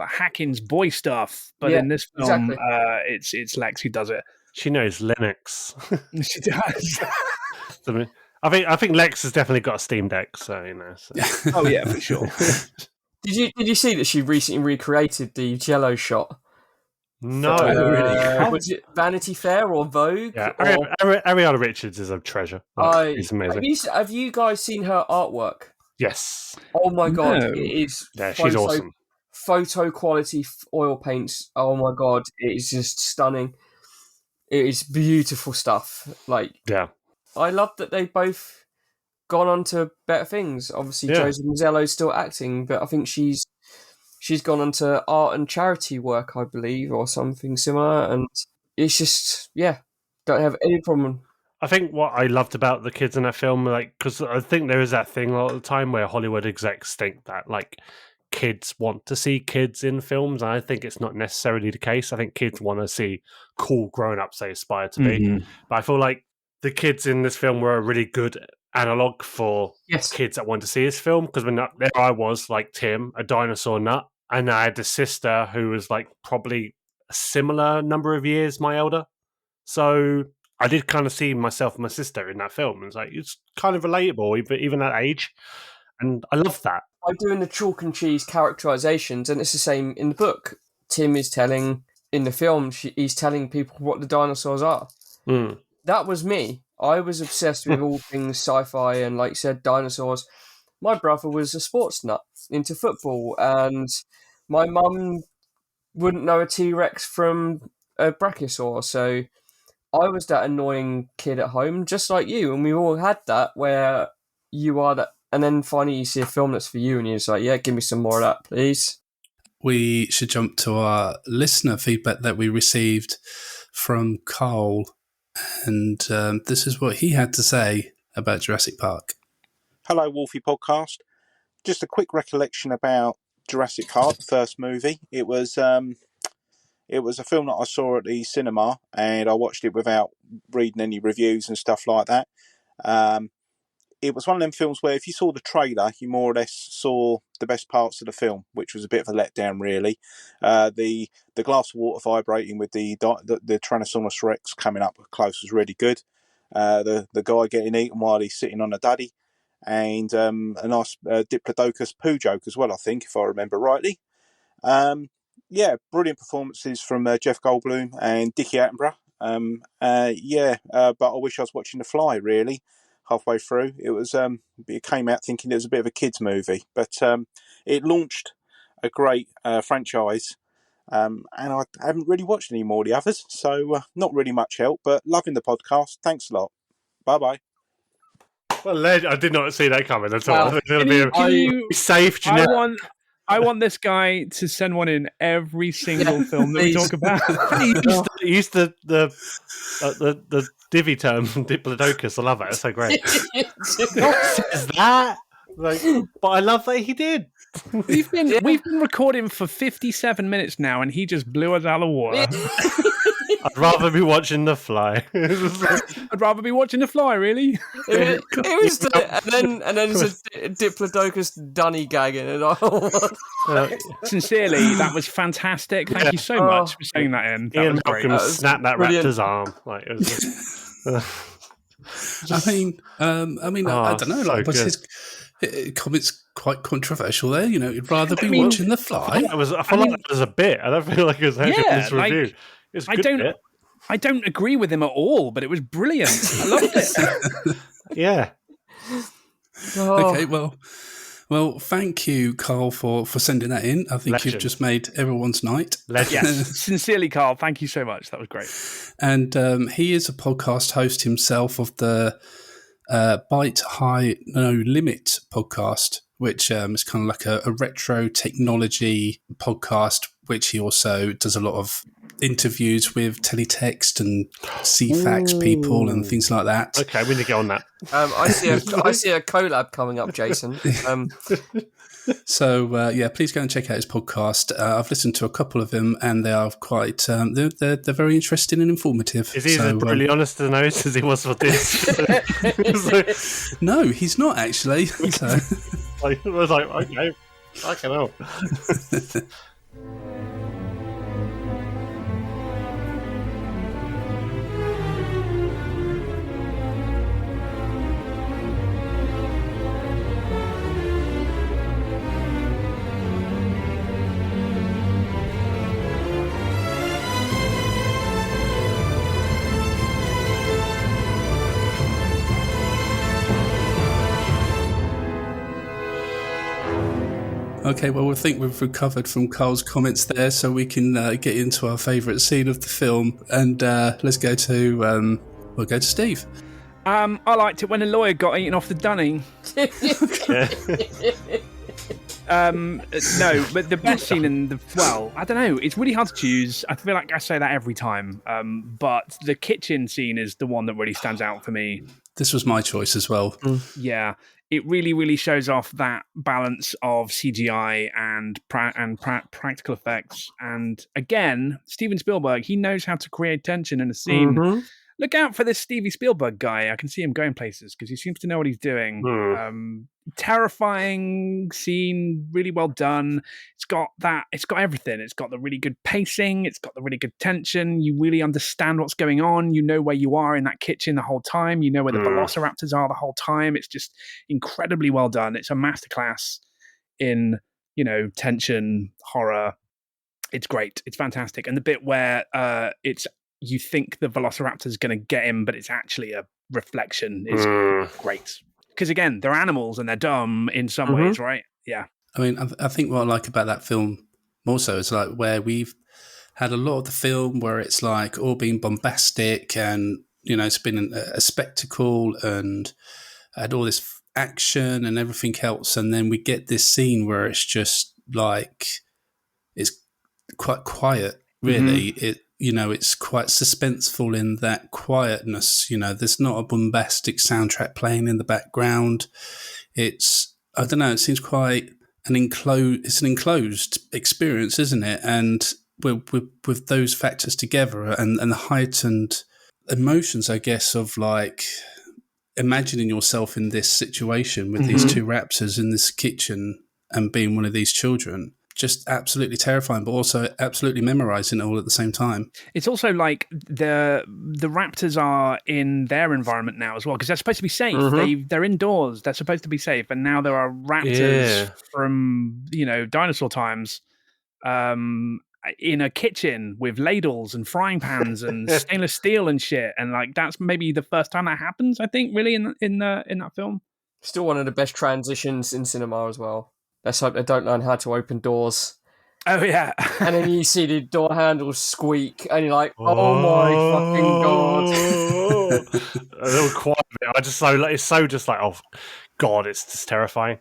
hacking's boy stuff, but in this film, it's Lex who does it. She knows Linux. She does. I think Lex has definitely got a Steam Deck, so So. Oh yeah, for sure. Did you see that she recently recreated the Jello shot? No, really. Was it Vanity Fair or Vogue? Yeah, Ariana Richards is a treasure. She's amazing. Have you guys seen her artwork? Yes. Oh my god, No. it is. She's awesome. Photo quality oil paints. Oh my god, it is just stunning. It is beautiful stuff. I love that they've both gone on to better things. Obviously, Joseph Mazzello's still acting, but I think she's gone on to art and charity work, I believe, or something similar. And it's just, don't have any problem. I think what I loved about the kids in that film, because I think there is that thing a lot of the time where Hollywood execs think that, kids want to see kids in films, and I think it's not necessarily the case. I think kids want to see cool grown-ups they aspire to be. But I feel like the kids in this film were a really good analog for kids that want to see this film, because when there I was, like Tim, a dinosaur nut, and I had a sister who was probably a similar number of years my elder. So I did kind of see myself and my sister in that film. It's kind of relatable, even at age. And I love that. I'm doing the chalk and cheese characterizations, and it's the same in the book. Tim is telling, in the film, he's telling people what the dinosaurs are. Mm. That was me. I was obsessed with all things sci-fi and, like you said, dinosaurs. My brother was a sports nut into football, and my mum wouldn't know a T-Rex from a brachiosaur, so I was that annoying kid at home, just like you, and we all had that, where you are that, and then finally you see a film that's for you, and you're just like, yeah, give me some more of that, please. We should jump to our listener feedback that we received from Carl, and this is what he had to say about Jurassic Park. Hello, Wolfie Podcast. Just a quick recollection about Jurassic Park, the first movie. It was a film that I saw at the cinema, and I watched it without reading any reviews and stuff like that. It was one of them films where if you saw the trailer, you more or less saw the best parts of the film, which was a bit of a letdown, really. The glass of water vibrating with the Tyrannosaurus Rex coming up close was really good. The guy getting eaten while he's sitting on a duddy, and a nice Diplodocus poo joke as well, I think, if I remember rightly. Yeah, brilliant performances from Jeff Goldblum and Dickie Attenborough. But I wish I was watching The Fly, really, halfway through. It came out thinking it was a bit of a kids' movie, but it launched a great franchise, and I haven't really watched any more of the others, so not really much help, but loving the podcast. Thanks a lot. Bye-bye. Well, I did not see that coming at all. It's going to be safe. I want this guy to send one in every single film that we talk about. He used the divvy term from Diplodocus. I love it. It's so great. What is that? But I love that he did. We've been recording for 57 minutes now, and he just blew us out of the water. I'd rather be watching The Fly. I'd rather be watching The Fly, really. It was and then it's a Diplodocus dunny gagging and all. Sincerely, that was fantastic. Thank you so much for saying that in. That Ian was great. Malcolm snapped that raptor's arm. I don't know. But his comments quite controversial there. You know, you'd rather be watching The Fly. I feel like that was a bit. I don't feel like it was actually this review. It's a good bit. I don't agree with him at all, but it was brilliant. I loved it. Yeah. Okay, well, thank you, Carl, for sending that in. I think you've just made everyone's night. Yes, sincerely, Carl. Thank you so much. That was great. And he is a podcast host himself of the Byte High No Limit podcast, which is kind of like a retro technology podcast, which he also does a lot of interviews with teletext and CFAX people and things like that. Okay, we need to get on that. I see a collab coming up, Jason. So please go and check out his podcast. I've listened to a couple of them, and they are quite they're very interesting and informative. Is he as brutally honest as nose as he was for this? No, he's not actually. So. I was like, okay, I can help. Okay, well, we think we've recovered from Carl's comments there, so we can get into our favourite scene of the film, and let's go to Steve. I liked it when a lawyer got eaten off the dunny. No, but the best scene I don't know. It's really hard to choose. I feel like I say that every time, but the kitchen scene is the one that really stands out for me. This was my choice as well. Yeah. It really, really shows off that balance of CGI and practical effects. And again, Steven Spielberg, he knows how to create tension in a scene. look out for this Stevie Spielberg guy. I can see him going places because he seems to know what he's doing. Terrifying scene, really well done. It's got everything. It's got the really good pacing. It's got the really good tension. You really understand what's going on. You know where you are in that kitchen the whole time. You know where the velociraptors are the whole time. It's just incredibly well done. It's a masterclass in, tension, horror. It's great. It's fantastic. And the bit where you think the velociraptor's going to get him, but it's actually a reflection is great. Because again, they're animals and they're dumb in some ways, right? Yeah. I mean, I think what I like about that film more so is like where we've had a lot of the film where it's like all being bombastic and, it's been a spectacle and had all this action and everything else. And then we get this scene where it's just like, it's quite quiet, really. It's quite suspenseful in that quietness. There's not a bombastic soundtrack playing in the background. It's, I don't know, it seems quite it's an enclosed experience, isn't it? And with those factors together and the heightened emotions, I guess, of like imagining yourself in this situation with these two raptors in this kitchen and being one of these children. Just absolutely terrifying, but also absolutely memorizing it all at the same time. It's also like the raptors are in their environment now as well, because they're supposed to be safe. They're indoors. They're supposed to be safe, and now there are raptors from dinosaur times in a kitchen with ladles and frying pans and stainless steel and shit. And like that's maybe the first time that happens. I think really in that film. Still one of the best transitions in cinema as well. Let's hope they don't learn how to open doors. Oh, yeah. And then you see the door handles squeak, and you're like, oh my fucking God. A little quiet bit. It's so just like, oh, God, it's just terrifying.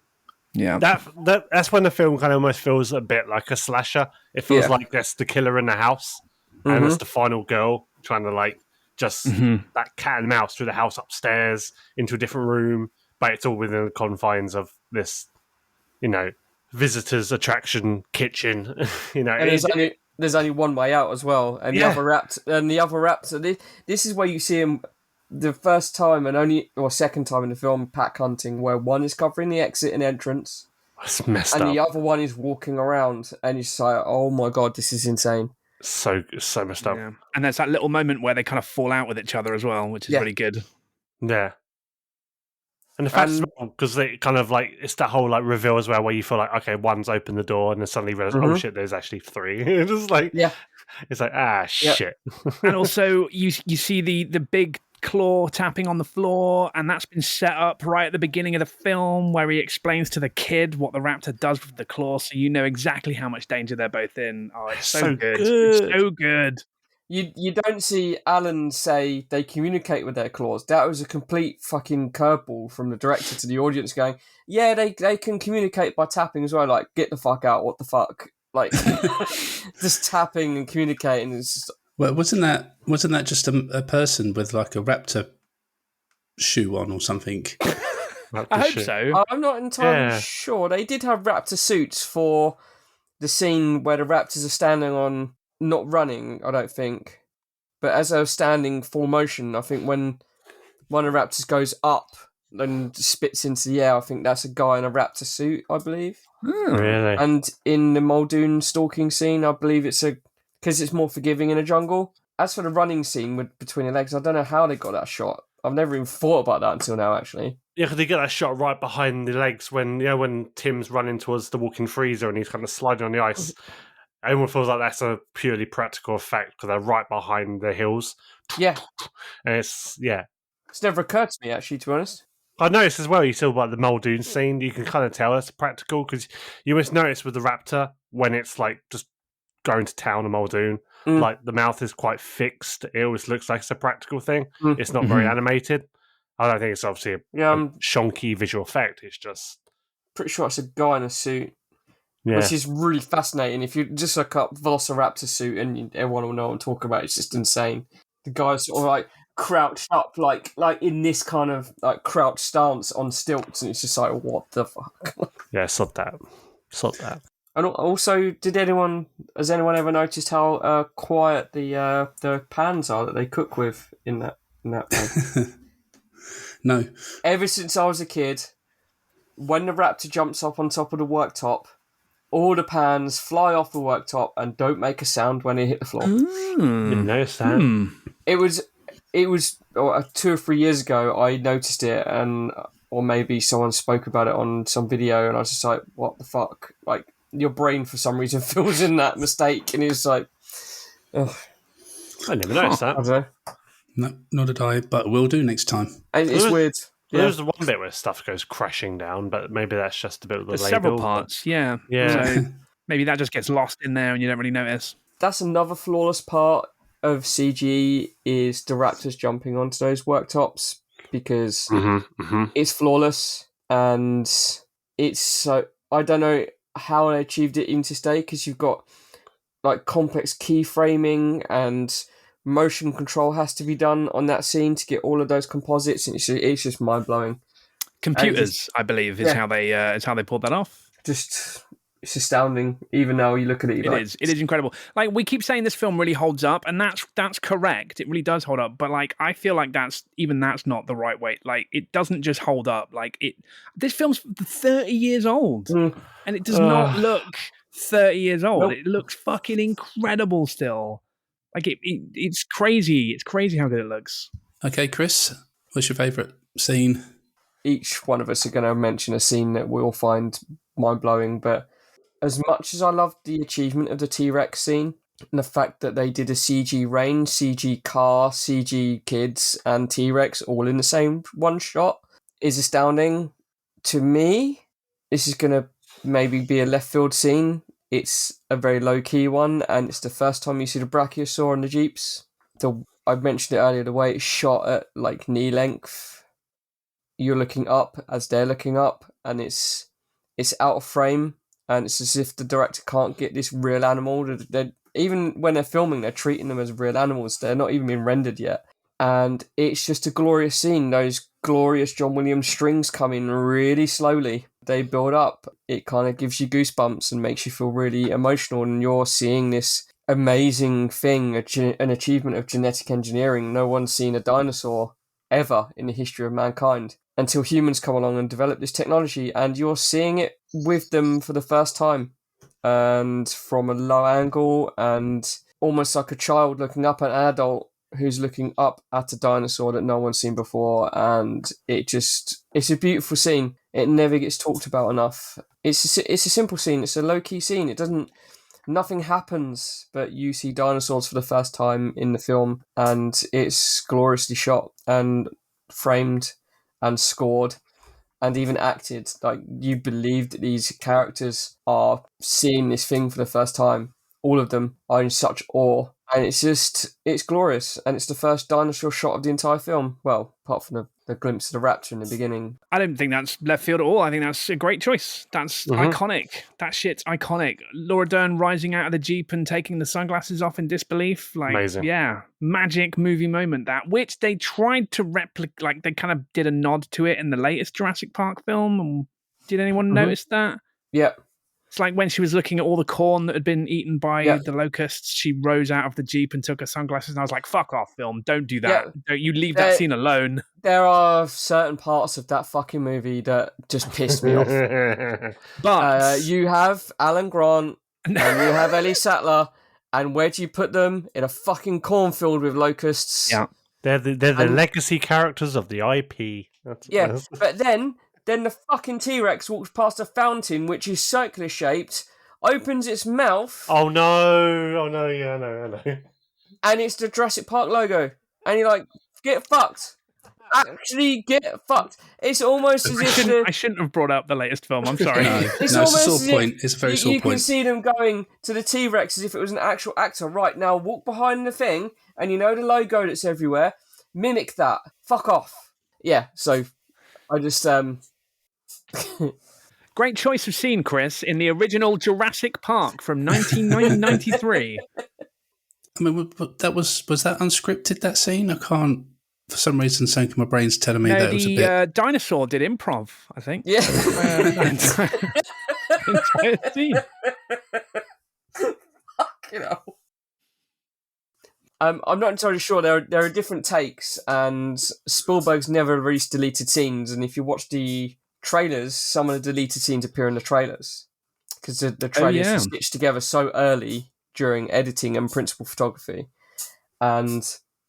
Yeah. That's when the film kind of almost feels a bit like a slasher. It feels like that's the killer in the house, and it's the final girl trying to, like, just that cat and mouse through the house upstairs into a different room, but it's all within the confines of this, visitors attraction kitchen. And there's only one way out as well. And the other raptor. This is where you see him the first time or second time in the film, pack hunting, where one is covering the exit and entrance. That's messed up. And the other one is walking around, and you're just like, oh my God, this is insane. So messed up. Yeah. And there's that little moment where they kind of fall out with each other as well, which is really good. Yeah. And the fact as well, because they kind of like, it's that whole like reveal as well where you feel like, okay, one's opened the door and then suddenly realize, oh shit, there's actually three. It's just like, it's like, shit. And also you see the big claw tapping on the floor, and that's been set up right at the beginning of the film where he explains to the kid what the raptor does with the claw, so you know exactly how much danger they're both in. Oh, it's so good. It's so good. You don't see Alan say they communicate with their claws. That was a complete fucking curveball from the director to the audience going, yeah, they can communicate by tapping as well. Like, get the fuck out, what the fuck? Like, just tapping and communicating is just... Well, wasn't that just a person with like a raptor shoe on or something? I hope so. I'm not entirely sure. They did have raptor suits for the scene where the raptors are standing on... Not running, I don't think. But as they were standing full motion, I think when one of the raptors goes up and spits into the air, I think that's a guy in a raptor suit, I believe. Really? And in the Muldoon stalking scene, I believe because it's more forgiving in a jungle. As for the running scene between the legs, I don't know how they got that shot. I've never even thought about that until now, actually. Yeah, because they get that shot right behind the legs when Tim's running towards the walking freezer and he's kind of sliding on the ice. Everyone feels like that's a purely practical effect because they're right behind the hills. Yeah. And it's never occurred to me, actually, to be honest. I noticed as well, you saw about the Muldoon scene, you can kind of tell it's practical because you always notice with the raptor when it's like just going to town on Muldoon, like the mouth is quite fixed. It always looks like it's a practical thing. It's not very animated. I don't think it's obviously a shonky visual effect. It's just... Pretty sure it's a guy in a suit. Yeah. Which is really fascinating. If you just look up Velociraptor suit, and everyone will know what I'm talking about, it's just insane. The guy's sort of like crouched up, like in this kind of like crouched stance on stilts, and it's just like, what the fuck? Yeah, sod that. And also, has anyone ever noticed how quiet the pans are that they cook with in that? in that one. No. Ever since I was a kid, when the raptor jumps up on top of the worktop, all the pans fly off the worktop and don't make a sound when they hit the floor. Didn't notice that. It was 2 or 3 years ago I noticed it, or maybe someone spoke about it on some video, and I was just like, what the fuck? Like, your brain for some reason fills in that mistake, and it's like, ugh. I never noticed that. I don't know. No, nor did I, but we'll do next time. And it's weird. There's the one bit where stuff goes crashing down, but maybe that's just a bit of the There's label. several parts, yeah. So maybe that just gets lost in there and you don't really notice. That's another flawless part of CG is the raptors jumping onto those worktops, because it's flawless, and it's so... I don't know how they achieved it interstate, because you've got like complex keyframing and motion control has to be done on that scene to get all of those composites, and it's just mind-blowing. Computers, I believe, is how they pulled that off. Just, it's astounding. Even now you look at it, it is incredible. Like, we keep saying this film really holds up, and that's correct. It really does hold up. But like, I feel like that's not the right way. Like, it doesn't just hold up. Like, this film's 30 years old, and it does not look 30 years old. Nope. It looks fucking incredible still. Like, it's crazy. It's crazy how good it looks. Okay, Chris, what's your favourite scene? Each one of us are going to mention a scene that we'll find mind-blowing, but as much as I loved the achievement of the T-Rex scene, and the fact that they did a CG range, CG car, CG kids, and T-Rex all in the same one shot is astounding. To me, this is going to maybe be a left field scene. It's a very low-key one, and it's the first time you see the Brachiosaur in the Jeeps. I mentioned it earlier, the way it's shot at like knee length. You're looking up as they're looking up, and it's out of frame, and it's as if the director can't get this real animal. Even when they're filming, they're treating them as real animals. They're not even being rendered yet. And it's just a glorious scene. Those glorious John Williams strings come in really slowly. They build up. It kind of gives you goosebumps and makes you feel really emotional, and you're seeing this amazing thing, an achievement of genetic engineering. No one's seen a dinosaur ever in the history of mankind until humans come along and develop this technology, and you're seeing it with them for the first time, and from a low angle, and almost like a child looking up at an adult who's looking up at a dinosaur that no one's seen before. And it's a beautiful scene. It never gets talked about enough. It's a simple scene. It's a low-key scene. Nothing happens, but you see dinosaurs for the first time in the film, and it's gloriously shot and framed and scored and even acted. Like, you believe that these characters are seeing this thing for the first time. All of them are in such awe, and it's glorious, and it's the first dinosaur shot of the entire film. Well, apart from the glimpse of the raptor in the beginning. I don't think that's left field at all. I think that's a great choice. That's iconic. That shit's iconic. Laura Dern rising out of the Jeep and taking the sunglasses off in disbelief. Like, amazing. Yeah. Magic movie moment, that. Which they tried to replicate, like, they kind of did a nod to it in the latest Jurassic Park film. Did anyone notice that? Yeah. It's like when she was looking at all the corn that had been eaten by the locusts, she rose out of the Jeep and took her sunglasses, and I was like, fuck off, film. Don't do that. Don't you leave that scene alone. There are certain parts of that fucking movie that just pissed me off. But you have Alan Grant and you have Ellie Sattler, and where do you put them? In a fucking cornfield with locusts. Yeah. They're the legacy characters of the IP. But then the fucking T-Rex walks past a fountain, which is circular shaped, opens its mouth. Oh no, yeah, I know. And it's the Jurassic Park logo. And you're like, get fucked. Actually get fucked. It's almost as if... I shouldn't have brought up the latest film, I'm sorry. It's a sore point. It's a very sore point. You can see them going to the T-Rex as if it was an actual actor. Right, now walk behind the thing, and you know the logo that's everywhere. Mimic that. Fuck off. Yeah, so I just... Great choice of scene, Chris, in the original Jurassic Park from 1993. I mean, was that unscripted, that scene? I can't, for some reason, something in my brain's telling me that it was a bit... dinosaur did improv, I think. Yeah. Entire scene. Fucking hell. I'm not entirely sure. There are different takes, and Spielberg's never released deleted scenes. And if you watch the trailers, some of the deleted scenes appear in the trailers because the trailers are stitched together so early during editing and principal photography. And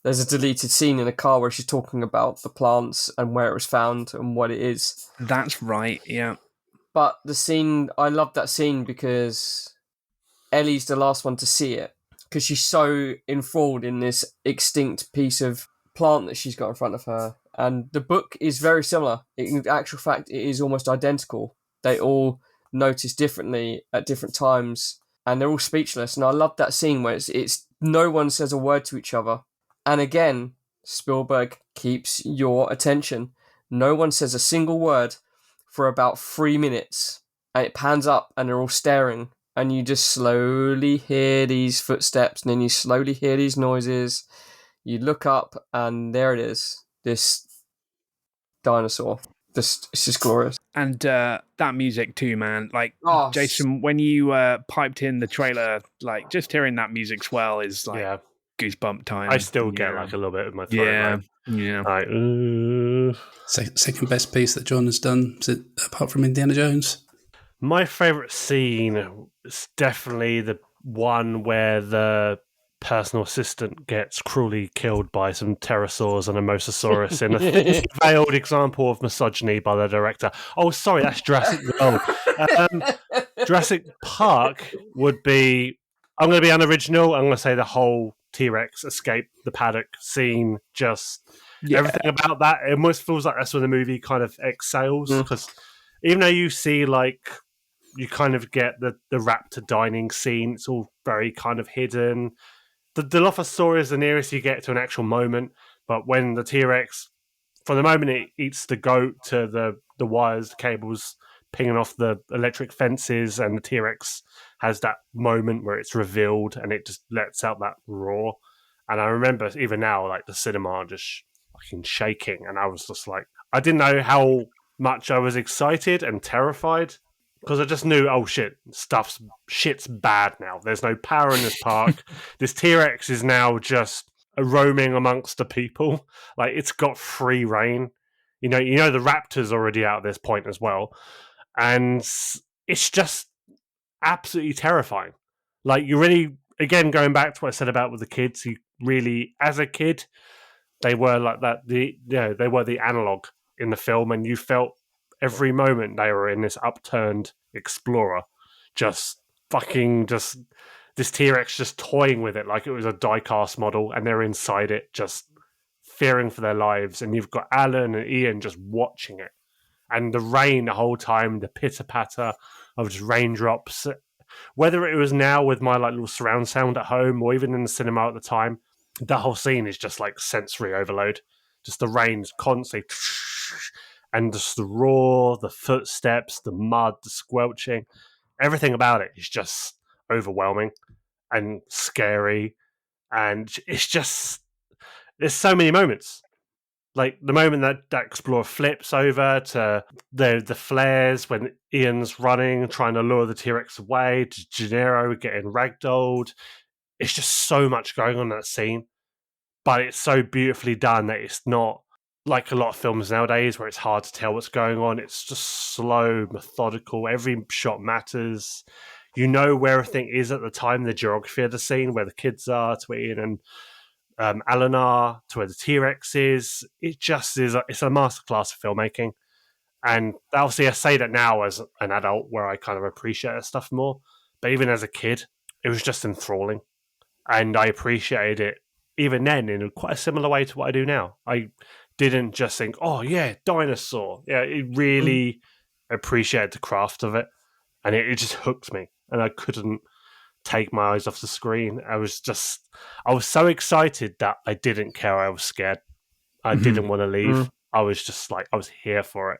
there's a deleted scene in a car where she's talking about the plants and where it was found and what it is. That's right, yeah. But the scene, I love that scene because Ellie's the last one to see it because she's so enthralled in this extinct piece of plant that she's got in front of her. And the book is very similar. In actual fact, it is almost identical. They all notice differently at different times and they're all speechless. And I love that scene where it's no one says a word to each other. And again, Spielberg keeps your attention. No one says a single word for about 3 minutes. And it pans up and they're all staring. And you just slowly hear these footsteps. And then you slowly hear these noises. You look up and there it is. This dinosaur. It's just glorious. And that music too, man. Like, Jason, when you piped in the trailer, like, just hearing that music swell is like goosebump time. I still get like a little bit of my throat. Yeah. Like, second best piece that John has done, is it, apart from Indiana Jones? My favourite scene is definitely the one where the personal assistant gets cruelly killed by some pterosaurs and a mosasaurus in a veiled example of misogyny by the director. Oh, sorry, that's Jurassic World. Jurassic Park would be... I'm going to be unoriginal. I'm going to say the whole T-Rex escape the paddock scene. Just everything about that. It almost feels like that's when the movie kind of excels. Because even though you see, like, you kind of get the raptor dining scene, it's all very kind of hidden. The Dilophosaurus is the nearest you get to an actual moment, but when the T-Rex, from the moment it eats the goat to the wires, the cables pinging off the electric fences, and the T-Rex has that moment where it's revealed and it just lets out that roar. And I remember even now, like the cinema just fucking shaking, and I was just like, I didn't know how much I was excited and terrified. Because I just knew, oh shit, shit's bad now. There's no power in this park. This T-Rex is now just roaming amongst the people. Like, it's got free reign. You know, the raptor's already out at this point as well. And it's just absolutely terrifying. Like, you really, again, going back to what I said about with the kids, you really, as a kid, they were like that. They were the analog in the film, and you felt every moment they were in this upturned explorer, just this T-Rex just toying with it like it was a die-cast model, and they're inside it just fearing for their lives. And you've got Alan and Ian just watching it, and the rain the whole time, the pitter-patter of just raindrops. Whether it was now with my like little surround sound at home or even in the cinema at the time, that whole scene is just like sensory overload. Just the rain's constantly. And just the roar, the footsteps, the mud, the squelching, everything about it is just overwhelming and scary. And it's just, there's so many moments. Like the moment that explorer flips over to the flares when Ian's running, trying to lure the T-Rex away, to Gennaro getting ragdolled. It's just so much going on in that scene. But it's so beautifully done that it's not like a lot of films nowadays where it's hard to tell what's going on. It's just slow, methodical. Every shot matters. You know where everything is at the time, the geography of the scene, where the kids are, to where Ian and Alan are, to where the T-Rex is. It just is, it's a masterclass of filmmaking. And obviously I say that now as an adult where I kind of appreciate that stuff more. But even as a kid, it was just enthralling. And I appreciated it even then in quite a similar way to what I do now. I didn't just think, oh yeah, dinosaur. Yeah, it really appreciated the craft of it. And it just hooked me. And I couldn't take my eyes off the screen. I was so excited that I didn't care. I was scared. I didn't want to leave. I was just like, I was here for it.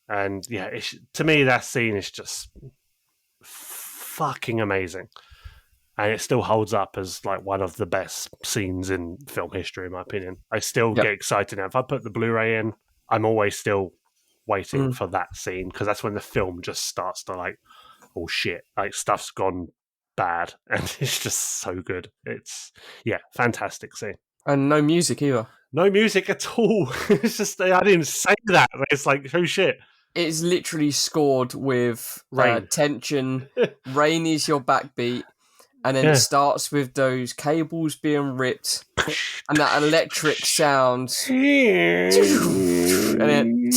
And yeah, to me, that scene is just fucking amazing. And it still holds up as like one of the best scenes in film history, in my opinion. I still get excited now. If I put the Blu-ray in, I'm always still waiting for that scene because that's when the film just starts to like, oh shit, like stuff's gone bad, and it's just so good. It's fantastic scene. And no music either. No music at all. It's just I didn't say that. It's like, oh shit. It's literally scored with Rain. tension. Rain is your backbeat. And then it starts with those cables being ripped and that electric sound. And then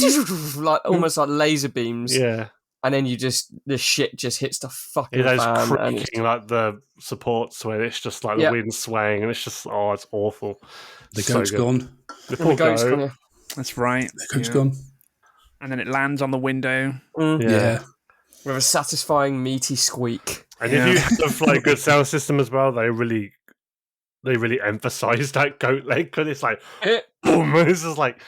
like almost like laser beams. Yeah. And then the shit just hits the fucking those fan. creaking, like the supports where it's just like the wind swaying, and it's just it's awful. The goat's gone. The poor goat's goat. gone. That's right. The goat's gone. And then it lands on the window. Yeah. With a satisfying meaty squeak. And if you have like good sound system as well, they really emphasize that goat leg, because it's like boom. It's just like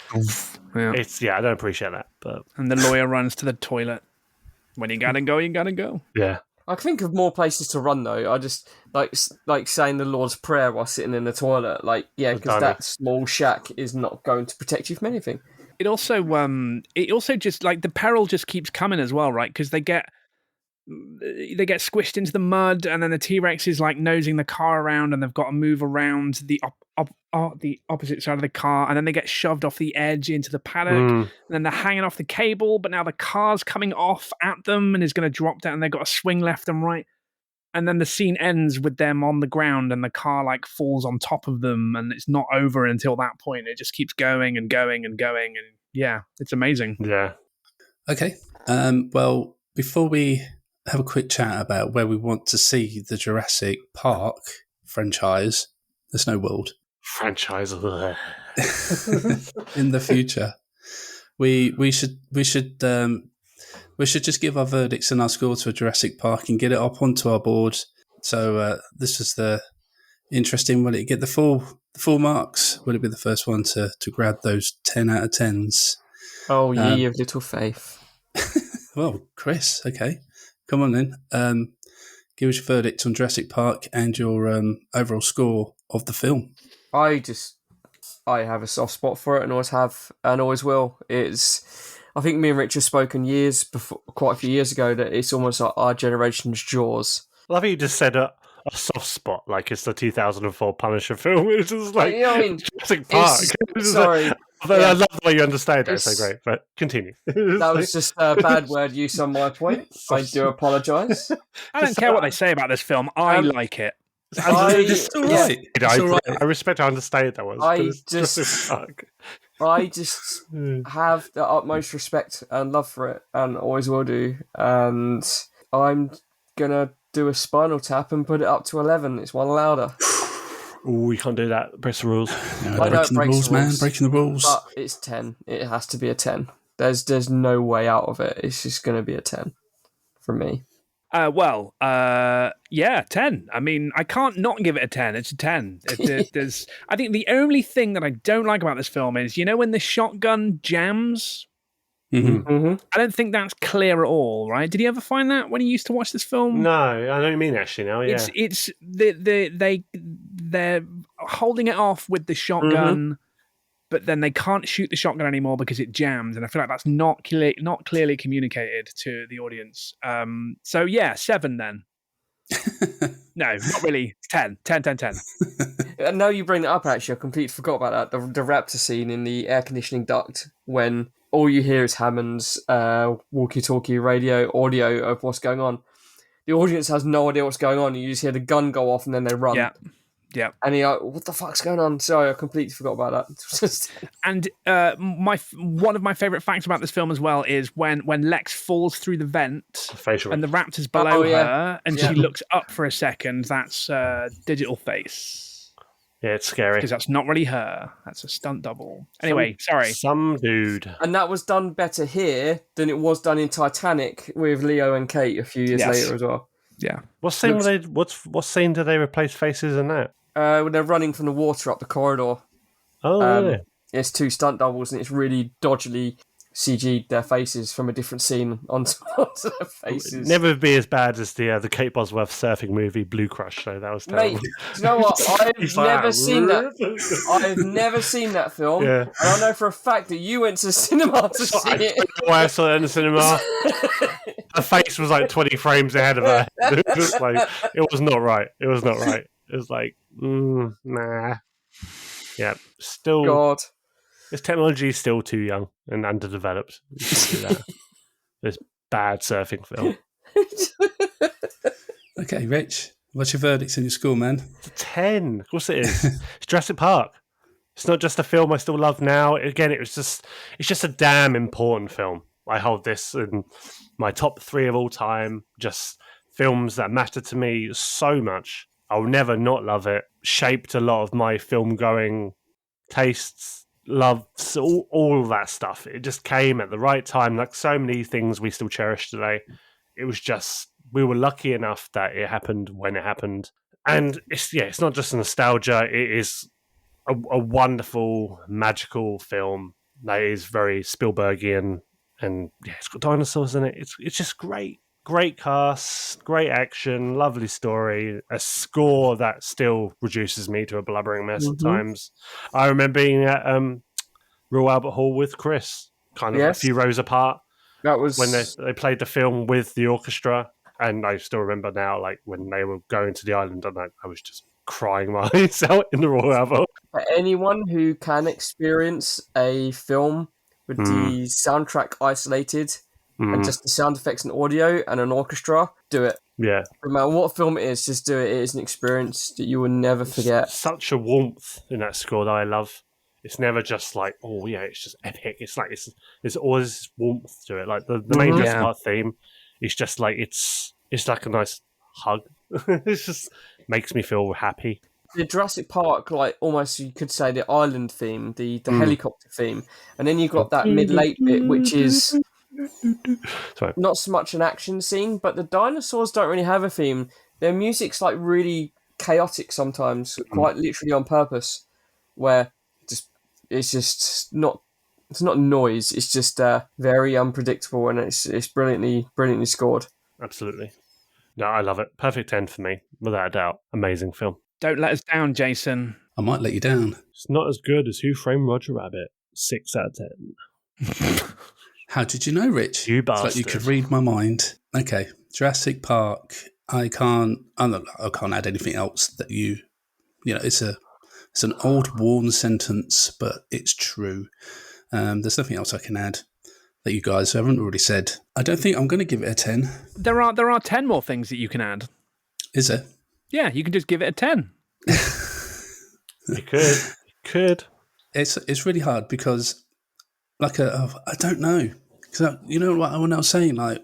it's I don't appreciate that. But and the lawyer runs to the toilet. When you gotta go, you gotta go. Yeah. I can think of more places to run though. I just like saying the Lord's Prayer while sitting in the toilet. Like, because that small shack is not going to protect you from anything. It also just like the peril just keeps coming as well, right? Because they get squished into the mud, and then the T-Rex is like nosing the car around, and they've got to move around the opposite side of the car, and then they get shoved off the edge into the paddock, and then they're hanging off the cable, but now the car's coming off at them and is going to drop down, and they've got to swing left and right, and then the scene ends with them on the ground, and the car like falls on top of them, and it's not over until that point. It just keeps going and going and going, and it's amazing. Yeah. Okay. Well, before we have a quick chat about where we want to see the Jurassic Park franchise, there's no world franchise in the future, we should just give our verdicts and our score to a Jurassic Park and get it up onto our board. So this is the interesting. Will it get the full marks? Will it be the first one to grab those 10 out of 10s? Oh, ye of little faith. Well, Chris, okay. Come on then. Give us your verdict on Jurassic Park and your overall score of the film. I have a soft spot for it, and always have, and always will. I think me and Rich have spoken quite a few years ago, that it's almost like our generation's Jaws. I love how you just said a soft spot, like it's the 2004 Punisher film. It's just like Jurassic Park. Sorry. I love the way you understand it. So great, but continue. That was just a bad word use on my point. I do apologise. I don't care what they say about this film. I like it. It's all right. I respect how understated that was. I just have the utmost respect and love for it, and always will do. And I'm gonna do a Spinal Tap and put it up to 11. It's one louder. Oh, you can't do that. Break the rules. I don't break the rules, man. Breaking the rules. But it's 10. It has to be a 10. There's no way out of it. It's just going to be a 10 for me. 10. I mean, I can't not give it a 10. It's a 10. I think the only thing that I don't like about this film is, when the shotgun jams. Mm-hmm. Mm-hmm. I don't think that's clear at all, right? Did you ever find that when you used to watch this film? No, I know what you mean actually now. Yeah, it's they're holding it off with the shotgun, but then they can't shoot the shotgun anymore because it jams, and I feel like that's not clearly communicated to the audience. 7 then. No, not really. 10. Now you bring it up, actually, I completely forgot about that. The raptor scene in the air conditioning duct, when all you hear is Hammond's walkie-talkie radio audio of what's going on. The audience has no idea what's going on. You just hear the gun go off and then they run. Yeah. And you're like, what the fuck's going on? Sorry, I completely forgot about that. And one of my favourite facts about this film as well is when Lex falls through the vent and the raptor's below her and she looks up for a second, that's digital face. Yeah, it's scary. Because that's not really her. That's a stunt double. Anyway, sorry. Some dude. And that was done better here than it was done in Titanic with Leo and Kate a few years later as well. Yeah. What scene did they replace faces in that? When they're running from the water up the corridor. Oh, really? It's 2 stunt doubles, and it's really dodgily CG'd their faces from a different scene onto their faces. Never be as bad as the Kate Bosworth surfing movie Blue Crush, though. That was terrible. Mate, do you know what? I've never seen that. I've never seen that film. Yeah. And I know for a fact that you went to the cinema to see it. Why I saw it in the cinema. Her face was like 20 frames ahead of her. It was like, it was not right. It was not right. It was like, nah. Yeah, still. God. This technology is still too young and underdeveloped. This bad surfing film. Okay, Rich, what's your verdict in your school, man? It's a 10. Of course it is. It's Jurassic Park. It's not just a film I still love now. Again, it's just a damn important film. I hold this in my top 3 of all time. Just films that matter to me so much. I'll never not love it. Shaped a lot of my film-going tastes, loves, all of that stuff. It just came at the right time, like so many things we still cherish today. It was just, we were lucky enough that it happened when it happened. And it's not just nostalgia. It is a wonderful, magical film that is very Spielbergian. And yeah, it's got dinosaurs in it. It's just great. Great cast, great action, lovely story, a score that still reduces me to a blubbering mess at times. I remember being at Royal Albert Hall with Chris, kind of a few rows apart. That was when they played the film with the orchestra, and I still remember now, like when they were going to the island, and I was just crying my eyes out in the Royal Albert Hall. For anyone who can experience a film with the soundtrack isolated, and just the sound effects and audio and an orchestra, do it. Yeah. No matter what film it is, just do it. It is an experience that you will never forget. Such a warmth in that score that I love. It's never just like, oh yeah, it's just epic. It's like it's always warmth to it. Like the main Jurassic Park theme is just like it's like a nice hug. It just makes me feel happy. The Jurassic Park, like almost you could say the island theme, the helicopter theme, and then you've got that mid-late bit, which is not so much an action scene, but the dinosaurs don't really have a theme. Their music's like really chaotic sometimes, quite literally on purpose, where it's not noise. It's just very unpredictable, and it's brilliantly scored. Absolutely, no, I love it. Perfect 10 for me, without a doubt. Amazing film. Don't let us down, Jason. I might let you down. It's not as good as Who Framed Roger Rabbit. 6 out of 10. How did you know, Rich? You It's bastard. like you could read my mind. Okay, Jurassic Park. I can't add anything else that you know. It's an old worn sentence, but it's true. There's nothing else I can add that you guys haven't already said. I don't think I'm going to give it a 10. There are 10 more things that you can add. Is there? Yeah, you can just give it a 10. You could. It's really hard because, like, I don't know. Because you know what? When I was saying, like,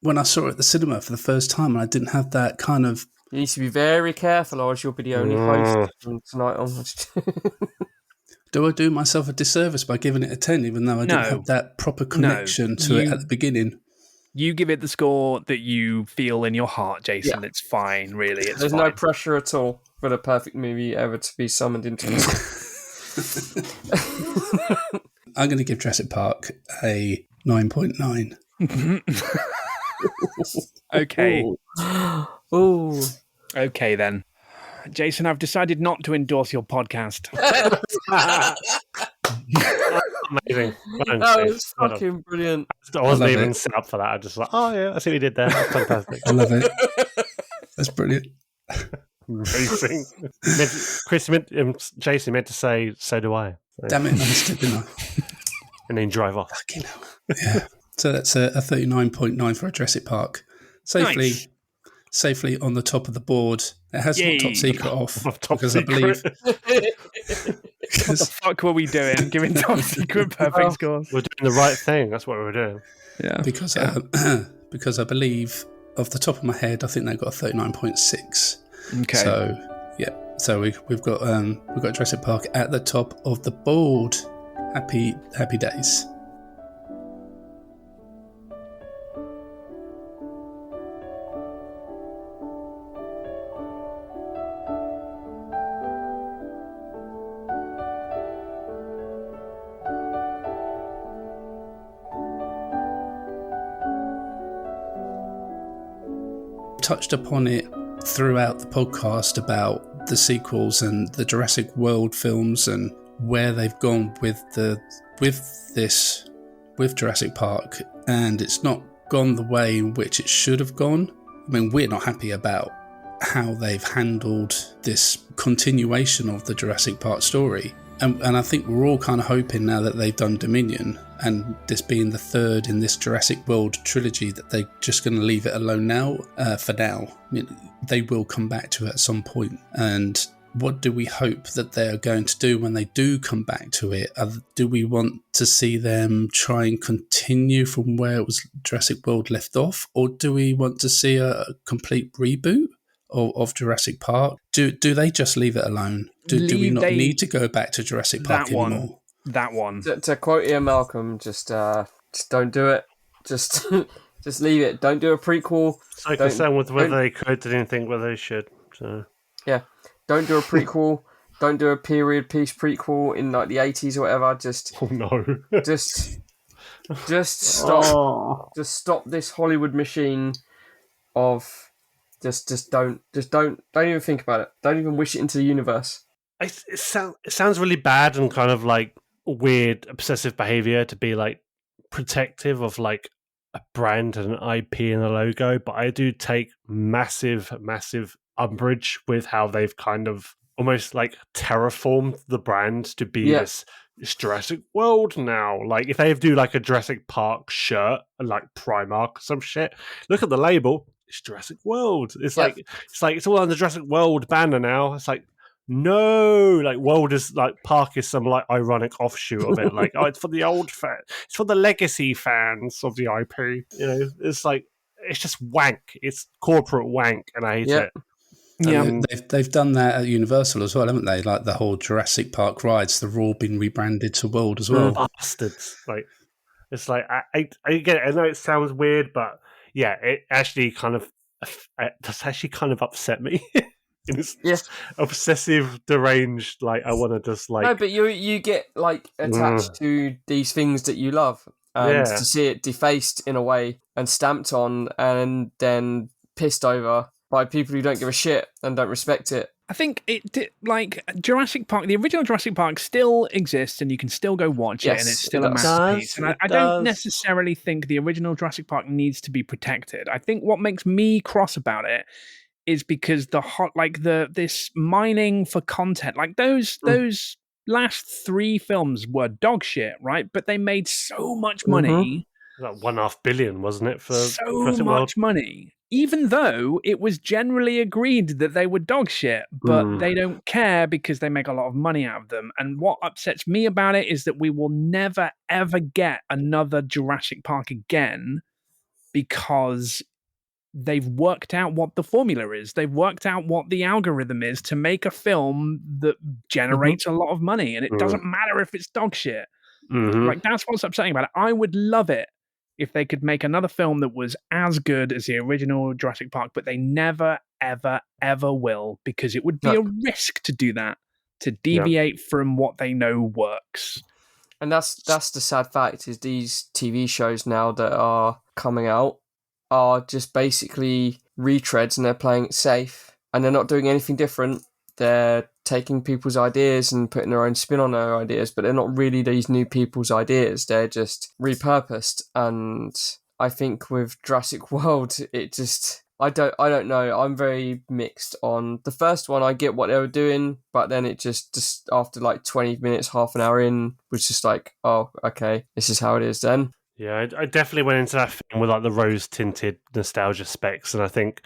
when I saw it at the cinema for the first time, and I didn't have that kind of. You need to be very careful, or else you'll be the only host from tonight onwards. Do I do myself a disservice by giving it a 10, even though I didn't have that proper connection to it at the beginning? You give it the score that you feel in your heart, Jason. Yeah. It's fine, really. There's no pressure at all for the perfect movie ever to be summoned into this. I'm going to give Jurassic Park a 9.9. Okay. Ooh. Okay, then. Jason, I've decided not to endorse your podcast. Amazing. That was fucking brilliant. I wasn't even set up for that. I just like, oh yeah, I see what you did there. That's fantastic. I love it. That's brilliant. Amazing. Jason meant to say, so do I. So. Damn it, I missed it, didn't I? And then drive off. Fucking hell. Yeah. So that's a 39.9 for a Jurassic Park. Safely on the top of the board. It has some top secret off because I believe. What the fuck were we doing? Giving top secret perfect scores. We're doing the right thing. That's what we're doing. Yeah. Because I believe, off the top of my head, I think they got a 39.6. Okay. So yeah. So we've got Jurassic Park at the top of the board. Happy days. Touched upon it throughout the podcast about the sequels and the Jurassic World films and where they've gone with Jurassic Park, and it's not gone the way in which it should have gone. I mean, we're not happy about how they've handled this continuation of the Jurassic Park story. And I think we're all kind of hoping now that they've done Dominion, and this being the third in this Jurassic World trilogy, that they're just going to leave it alone now, for now. I mean, they will come back to it at some point. And what do we hope that they're going to do when they do come back to it? Do we want to see them try and continue from where it was Jurassic World left off? Or do we want to see a complete reboot of Jurassic Park? Do they just leave it alone? Do we not need to go back to Jurassic Park anymore? That one. To quote Ian Malcolm, just don't do it. Just leave it. Don't do a prequel. It's like concerned with whether they could. They didn't think whether they should. So yeah, don't do a prequel. Don't do a period piece prequel in like the 80s or whatever. Just just stop. Oh. Just stop this Hollywood machine of. Just don't even think about it. Don't even wish it into the universe. It sounds really bad and kind of like weird, obsessive behavior to be like protective of like a brand and an IP and a logo, but I do take massive umbrage with how they've kind of almost like terraformed the brand to be this Jurassic World now. Like if they do like a Jurassic Park shirt and like Primark or some shit, look at the label. It's Jurassic World. It's like it's all on the Jurassic World banner now. It's like no, like World is like Park is some like ironic offshoot of it. Like it's for the old fans, it's for the legacy fans of the IP. You know, it's like it's just wank. It's corporate wank, and I hate it. Yeah, they've done that at Universal as well, haven't they? Like the whole Jurassic Park rides, they've all been rebranded to World as well. Bastards! Like it's like I get it. I know it sounds weird, but yeah, it actually kind of does actually kind of upset me. It's obsessive, deranged. Like I want to just like no, but you get like attached to these things that you love, and to see it defaced in a way and stamped on, and then pissed over by people who don't give a shit and don't respect it. I think like Jurassic Park, the original Jurassic Park still exists and you can still go watch it and it's still a masterpiece. And I don't necessarily think the original Jurassic Park needs to be protected. I think what makes me cross about it is because this mining for content, like those last three films were dog shit, right? But they made so much money. Like $1.5 billion, wasn't it? For so much money. Even though it was generally agreed that they were dog shit, but they don't care because they make a lot of money out of them. And what upsets me about it is that we will never, ever get another Jurassic Park again because they've worked out what the formula is. They've worked out what the algorithm is to make a film that generates a lot of money. And it doesn't matter if it's dog shit. Like, that's what's upsetting about it. I would love it if they could make another film that was as good as the original Jurassic Park, but they never, ever, ever will, because it would be a risk to do that, to deviate from what they know works. And that's the sad fact, is these TV shows now that are coming out are just basically retreads, and they're playing it safe, and they're not doing anything different. They're taking people's ideas and putting their own spin on their ideas, but they're not really these new people's ideas. They're just repurposed. And I think with Jurassic World, it just I don't know. I'm very mixed on the first one. I get what they were doing, but then it just after like 20 minutes, half an hour in, was just like, oh, okay, this is how it is then. Yeah, I definitely went into that film with like the rose-tinted nostalgia specs, and I think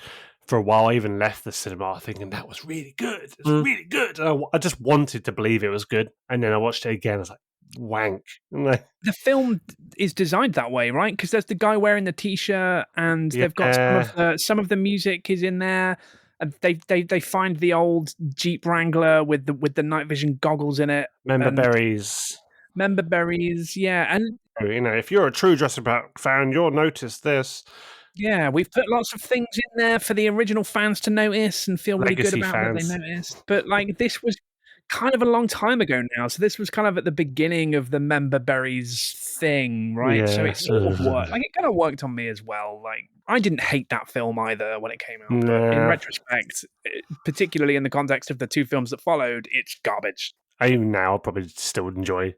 for a while I even left the cinema thinking that was really good. It's really good. And I just wanted to believe it was good, and then I watched it again. I was like, wank. The film is designed that way, right? Because there's the guy wearing the t-shirt, and they've got some of the music is in there. And they find the old Jeep Wrangler with the night vision goggles in it. Member berries, yeah. And you know, if you're a true Jurassic Park fan, you'll notice this. Yeah, we've put lots of things in there for the original fans to notice and feel really Legacy good about fans. what they noticed. But like, this was kind of a long time ago now, so this was kind of at the beginning of the member berries thing, right? Yeah. So it sort of worked. Like, it kind of worked on me as well. Like, I didn't hate that film either when it came out. But in retrospect, particularly in the context of the two films that followed, it's garbage. I even now probably still enjoy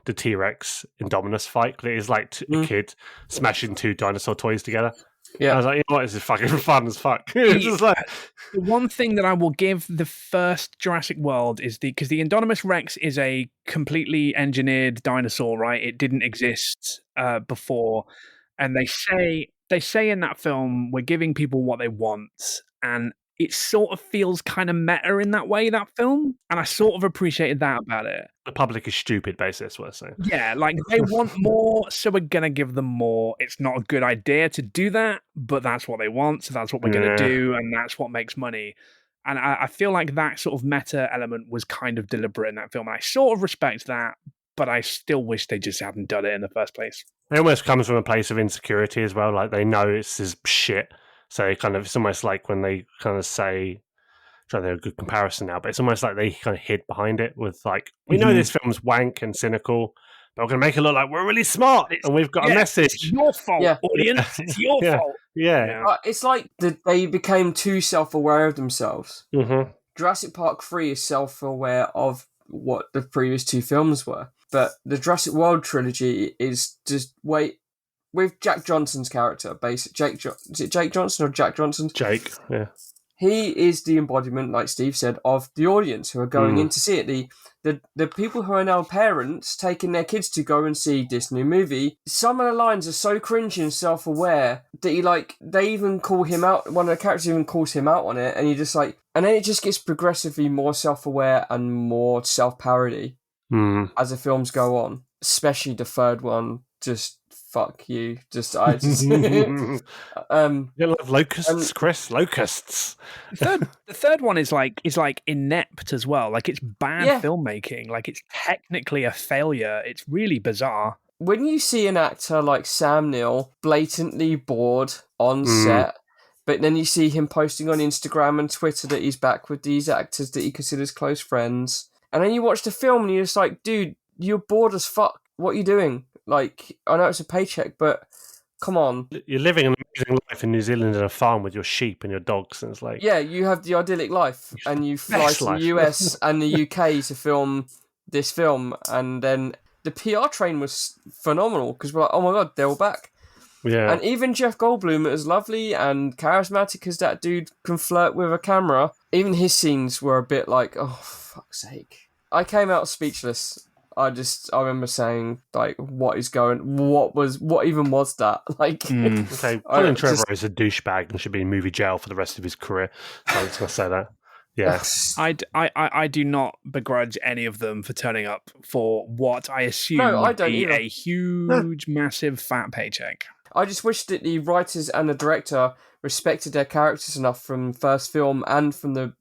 the T-Rex Indominus fight. It is like a kid smashing two dinosaur toys together. Yeah, I was like, you know what, this is fucking fun as fuck. It's just like... The one thing that I will give the first Jurassic World is because the Indominus Rex is a completely engineered dinosaur, right? It didn't exist before, and they say in that film we're giving people what they want, and it sort of feels kind of meta in that way, that film, and I sort of appreciated that about it. The public is stupid, basically, that's what I'm saying. Yeah, like they want more, so we're gonna give them more. It's not a good idea to do that, but that's what they want, so that's what we're gonna do, and that's what makes money. And I feel like that sort of meta element was kind of deliberate in that film, and I sort of respect that, but I still wish they just hadn't done it in the first place. It almost comes from a place of insecurity as well. Like they know it's this shit, so it's almost like when they kind of say, trying to do a good comparison now, but it's almost like they kind of hid behind it with like, we know this film's wank and cynical, but we're going to make it look like we're really smart and we've got a message. It's your fault, audience. It's your fault. Yeah. It's like they became too self-aware of themselves. Mm-hmm. Jurassic Park 3 is self-aware of what the previous two films were, but the Jurassic World trilogy is just with Jack Johnson's character, is it Jake Johnson or Jack Johnson? Jake, yeah. He is the embodiment, like Steve said, of the audience who are going in to see it. The people who are now parents taking their kids to go and see this new movie. Some of the lines are so cringy and self-aware that they even call him out. One of the characters even calls him out on it, and you're just like, and then it just gets progressively more self-aware and more self-parody as the films go on. Especially the third one, just fuck you. You love locusts, Chris. Locusts. The third one is like inept as well. Like it's bad filmmaking. Like it's technically a failure. It's really bizarre. When you see an actor like Sam Neill blatantly bored on set, but then you see him posting on Instagram and Twitter that he's back with these actors that he considers close friends, and then you watch the film and you're just like, dude, you're bored as fuck. What are you doing? Like, I know it's a paycheck, but come on. You're living an amazing life in New Zealand in a farm with your sheep and your dogs, and it's like... Yeah, you have the idyllic life, and you fly to the US and the UK to film this film, and then the PR train was phenomenal, because we're like, oh my god, they're all back. Yeah. And even Jeff Goldblum, as lovely and charismatic as that dude can flirt with a camera, even his scenes were a bit like, oh, fuck's sake. I came out speechless. I remember saying, like, what even was that? Like, okay, Colin Trevor is a douchebag and should be in movie jail for the rest of his career. So I was going to say that. Yeah. I do not begrudge any of them for turning up for what I assume would be a huge, massive, fat paycheck. I just wish that the writers and the director respected their characters enough from first film and from the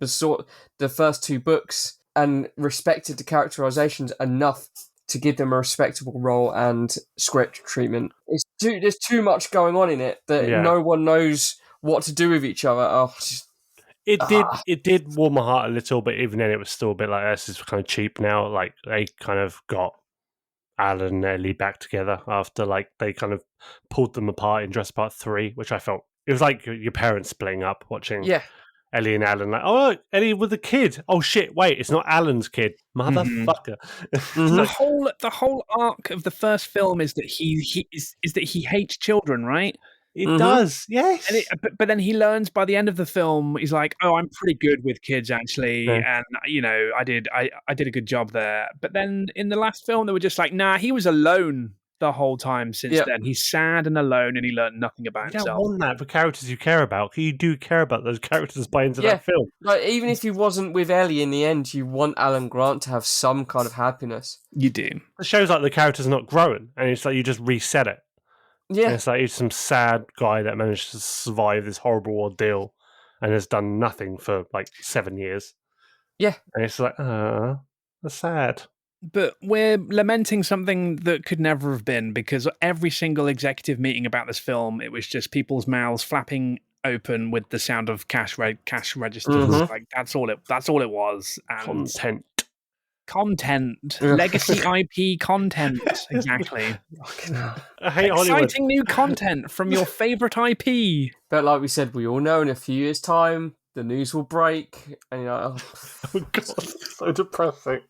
first two books, and respected the characterizations enough to give them a respectable role and script treatment. There's too much going on in it that no one knows what to do with each other. It did warm my heart a little, but even then it was still a bit like, this is kind of cheap now. Like, they kind of got Alan and Ellie back together after, like, they kind of pulled them apart in Jurassic Park 3, which I felt, it was like your parents splitting up watching Ellie and Alan, like, oh, Ellie with a kid. Oh shit! Wait, it's not Alan's kid, motherfucker. The whole arc of the first film is that he hates children, right? It does, yes. But then he learns by the end of the film, he's like, oh, I'm pretty good with kids actually, and I did a good job there. But then in the last film, they were just like, nah, he was alone the whole time since then. He's sad and alone, and he learned nothing about himself. You don't want that for characters you care about. You do care about those characters by into that film. Like, even if he wasn't with Ellie in the end, you want Alan Grant to have some kind of happiness. You do. It shows like the character's not growing, and it's like you just reset it. Yeah. And it's like he's some sad guy that managed to survive this horrible ordeal and has done nothing for like 7 years. Yeah. And it's like, that's sad. But we're lamenting something that could never have been, because every single executive meeting about this film, it was just people's mouths flapping open with the sound of cash registers. Mm-hmm. Like that's all it was. And content, Yeah. legacy IP content, exactly. I hate Hollywood. Exciting new content from your favorite IP. But like we said, we all know in a few years' time the news will break, and you're like, Oh god, so depressing.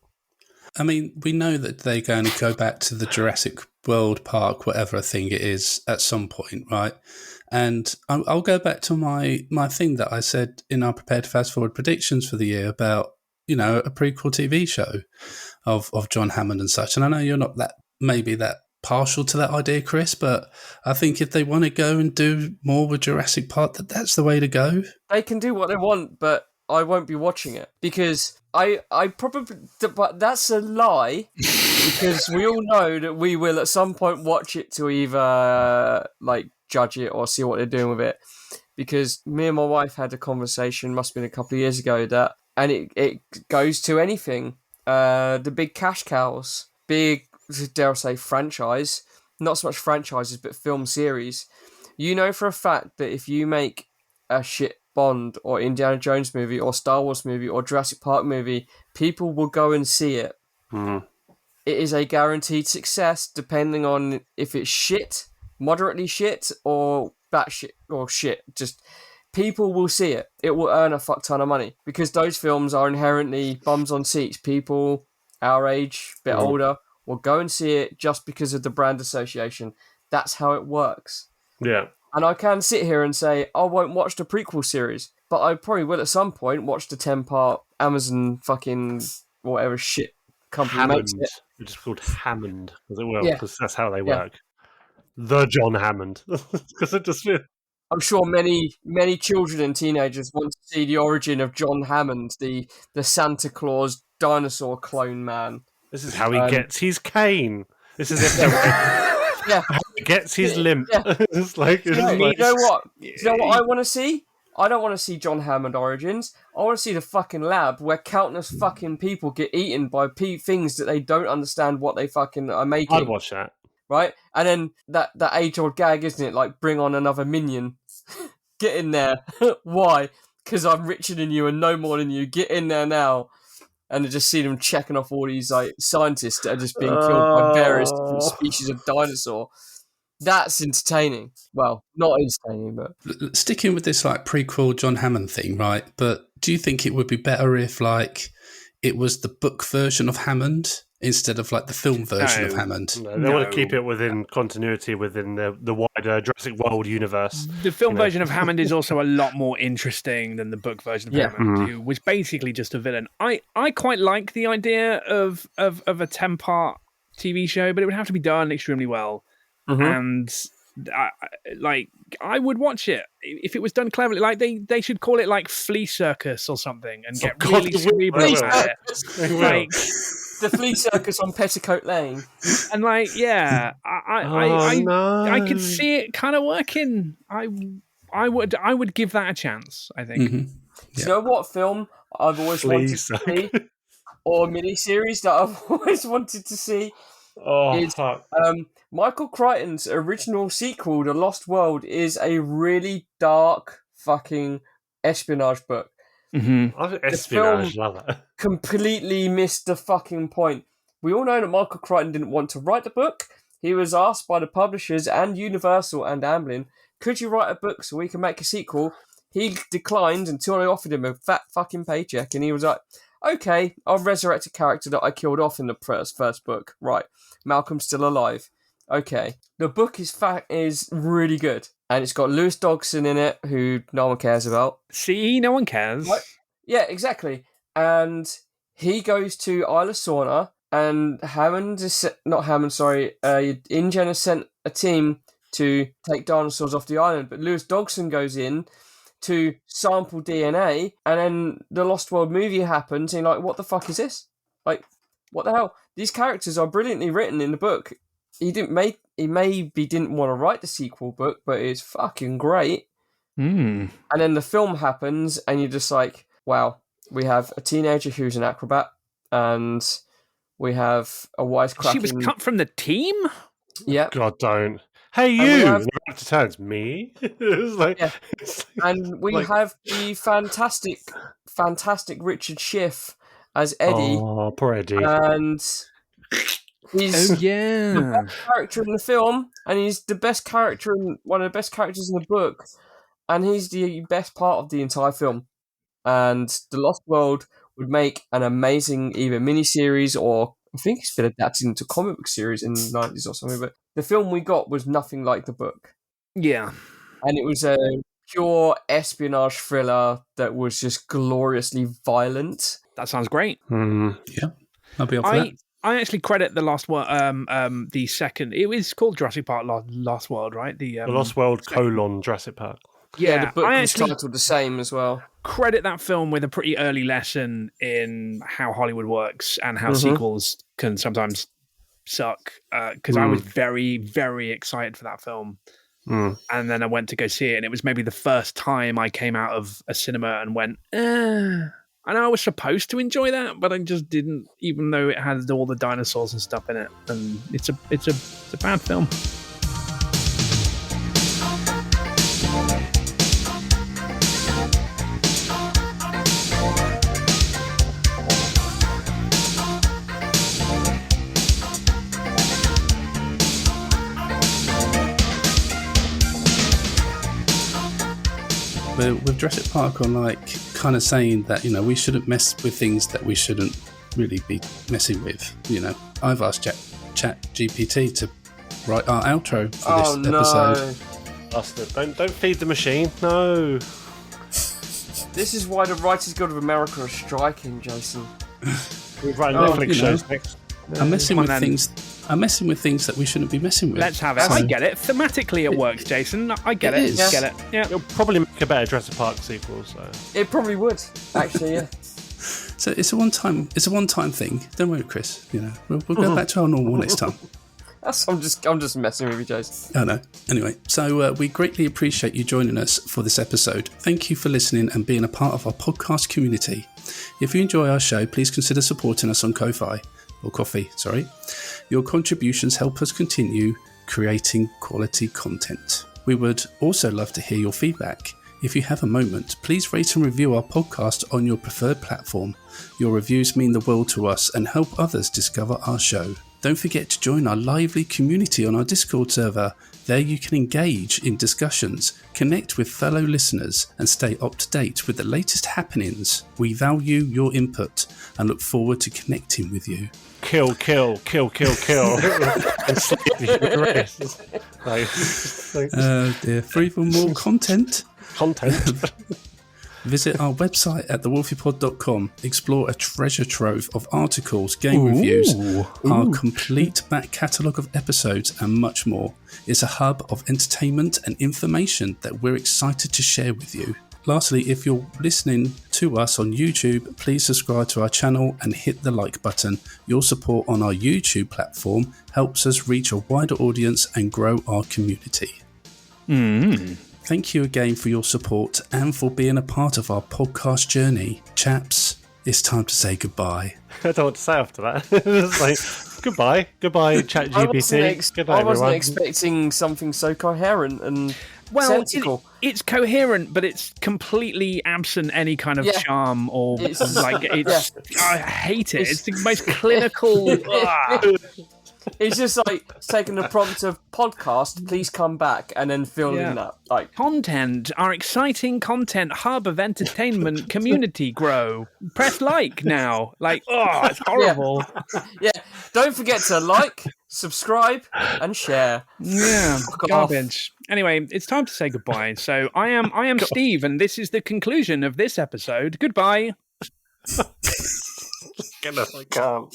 I mean, we know that they're going to go back to the Jurassic World Park, whatever thing it is, at some point, right? And I'll go back to my thing that I said in our Prepared Fast Forward predictions for the year about, a prequel TV show of John Hammond and such. And I know you're not that partial to that idea, Chris, but I think if they want to go and do more with Jurassic Park, that's the way to go. They can do what they want, but I won't be watching it because I probably, but that's a lie because we all know that we will at some point watch it to either judge it or see what they're doing with it. Because me and my wife had a conversation, must have been a couple of years ago, and it goes to anything. The big cash cows, big, dare I say, franchise, not so much franchises, but film series. You know for a fact that if you make a shit Bond or Indiana Jones movie or Star Wars movie or Jurassic Park movie, people will go and see it. Mm. It is a guaranteed success depending on if it's shit, moderately shit, or batshit or shit. Just people will see it. It will earn a fuck ton of money because those films are inherently bums on seats. People our age, a bit older, will go and see it just because of the brand association. That's how it works. Yeah. And I can sit here and say, I won't watch the prequel series, but I probably will at some point watch the 10-part Amazon fucking whatever shit company Hammond. makes it. It's just called Hammond, as it will, Yeah. because that's how they work. The John Hammond. Because it just... I'm sure many children and teenagers want to see the origin of John Hammond, the Santa Claus dinosaur clone man. This is how he gets his cane. This is how he gets his limp. Yeah. You know what? Yeah. You know what I want to see? I don't want to see John Hammond origins. I want to see the fucking lab where countless fucking people get eaten by things that they don't understand what they fucking are making. I'd watch that. Right? And then that age-old gag, isn't it? Like, bring on another minion. Get in there. Why? Because I'm richer than you and no more than you. Get in there now. And I just see them checking off all these scientists that are just being killed by various different species of dinosaur. That's entertaining. Well, not entertaining, but... Sticking with this prequel John Hammond thing, right? But do you think it would be better if it was the book version of Hammond instead of the film version of Hammond? No, they want to keep it within continuity within the wider Jurassic World universe. The film version of Hammond is also a lot more interesting than the book version of Hammond, who was basically just a villain. I quite like the idea of a 10-part TV show, but it would have to be done extremely well. And I would watch it if it was done cleverly. They should call it Flea Circus or something and get really cerebral about it. The Flea Circus on Petticoat Lane. And I could see it kind of working. I would give that a chance, I think. Do you know what film I've always wanted to see? Or miniseries that I've always wanted to see? Michael Crichton's original sequel, The Lost World, is a really dark fucking espionage book. Espionage, love it. Completely missed the fucking point. We all know that Michael Crichton didn't want to write the book. He was asked by the publishers and Universal and Amblin, could you write a book so we can make a sequel? He declined until I offered him a fat fucking paycheck, and he was like, okay, I'll resurrect a character that I killed off in the first book. Right, Malcolm's still alive. Okay. The book is really good. And it's got Lewis Dodgson in it, who no one cares about. See, no one cares. What? Yeah, exactly. And he goes to Isla Sorna, and InGen has sent a team to take dinosaurs off the island, but Lewis Dodgson goes in to sample DNA, and then the Lost World movie happens, and you're like, what the fuck is this? What the hell? These characters are brilliantly written in the book. He maybe didn't want to write the sequel book, but it's fucking great. And then the film happens, and you're just like, wow, we have a teenager who's an acrobat, and we have a wisecracking... She was cut from the team? Yeah. God, don't. Hey, you! To turns me. And we have the fantastic Richard Schiff as Eddie. Oh, poor Eddie. And he's the best character in the film, and he's the best character one of the best characters in the book, and he's the best part of the entire film. And The Lost World would make an amazing either miniseries or I think it's been adapted into a comic book series in the 90s or something, but the film we got was nothing like the book. Yeah. And it was a pure espionage thriller that was just gloriously violent. That sounds great. Yeah, I'll be up for that. I actually credit the Lost World, the second. It was called Jurassic Park Lost World, right? The Lost World : Jurassic Park. Yeah, the book I was actually titled the same as well. credit that film with a pretty early lesson in how Hollywood works and how sequels can sometimes suck. Because I was very, very excited for that film. And then I went to go see it, and it was maybe the first time I came out of a cinema and went, I know I was supposed to enjoy that, but I just didn't, even though it had all the dinosaurs and stuff in it. And it's a bad film. With Jurassic Park on kind of saying that, we shouldn't mess with things that we shouldn't really be messing with. I've asked Chat GPT to write our outro for this episode. Bastard. Don't feed the machine. No. This is why the Writers Guild of America are striking, Jason. We're writing Netflix shows next. I'm messing with things. I'm messing with things that we shouldn't be messing with. Let's have it. I get it. Thematically, it works, Jason. I get it. is. Get it. Yeah. It'll probably make a better Jurassic Park sequel. So It probably would, actually, yeah. So it's a one-time thing. Don't worry, Chris. We'll go back to our normal next time. I'm just messing with you, Jason. Oh no. Anyway, so we greatly appreciate you joining us for this episode. Thank you for listening and being a part of our podcast community. If you enjoy our show, please consider supporting us on Ko-Fi. Or Coffee, sorry. Your contributions help us continue creating quality content. We would also love to hear your feedback. If you have a moment, please rate and review our podcast on your preferred platform. Your reviews mean the world to us and help others discover our show. Don't forget to join our lively community on our Discord server. There you can engage in discussions, connect with fellow listeners, and stay up to date with the latest happenings. We value your input and look forward to connecting with you. Kill. and sleep the rest. Dear. For more content. Visit our website at thewolfiepod.com. Explore a treasure trove of articles, game reviews, our complete back catalogue of episodes, and much more. It's a hub of entertainment and information that we're excited to share with you. Lastly, if you're listening to us on YouTube, please subscribe to our channel and hit the like button. Your support on our YouTube platform helps us reach a wider audience and grow our community. Thank you again for your support and for being a part of our podcast journey. Chaps, it's time to say goodbye. I don't know what to say after that. It's like, goodbye, Chat GPT. Goodbye, I wasn't everyone. expecting something so coherent and sensical. It's coherent, but it's completely absent any kind of charm or I hate it. It's the most clinical. It's just like taking the prompt of podcast, please come back, and then filling in that. Like content, our exciting content hub of entertainment community grow. Press like now. It's horrible. Yeah. Don't forget to like, subscribe, and share. Yeah, garbage. Anyway, it's time to say goodbye. So I am Steve, and this is the conclusion of this episode. Goodbye. I can't.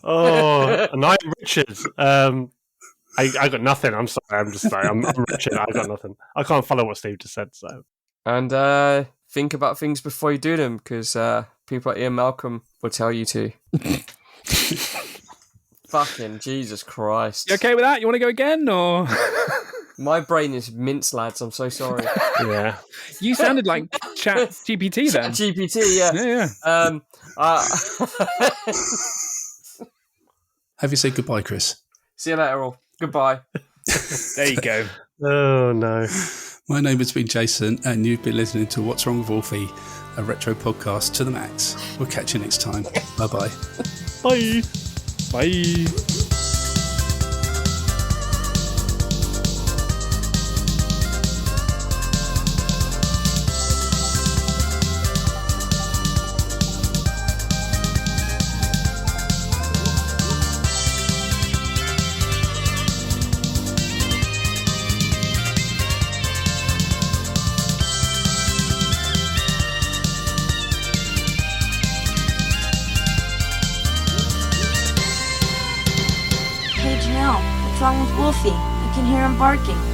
Oh, and I'm Richard. I got nothing. I'm sorry. I'm Richard. I got nothing. I can't follow what Steve just said. So, and think about things before you do them, because people like Ian Malcolm will tell you to. Fucking Jesus Christ! You okay with that? You want to go again, or? My brain is mince, lads. I'm so sorry. Yeah. You sounded like Chat GPT then. Chat GPT, yeah. Have you said goodbye, Chris? See you later, all. Goodbye. There you go. Oh, no. My name has been Jason, and you've been listening to What's Wrong with Wolfie, a retro podcast to the max. We'll catch you next time. Bye-bye. Bye. Bye. Janelle? What's wrong with Wolfie? I can hear him barking.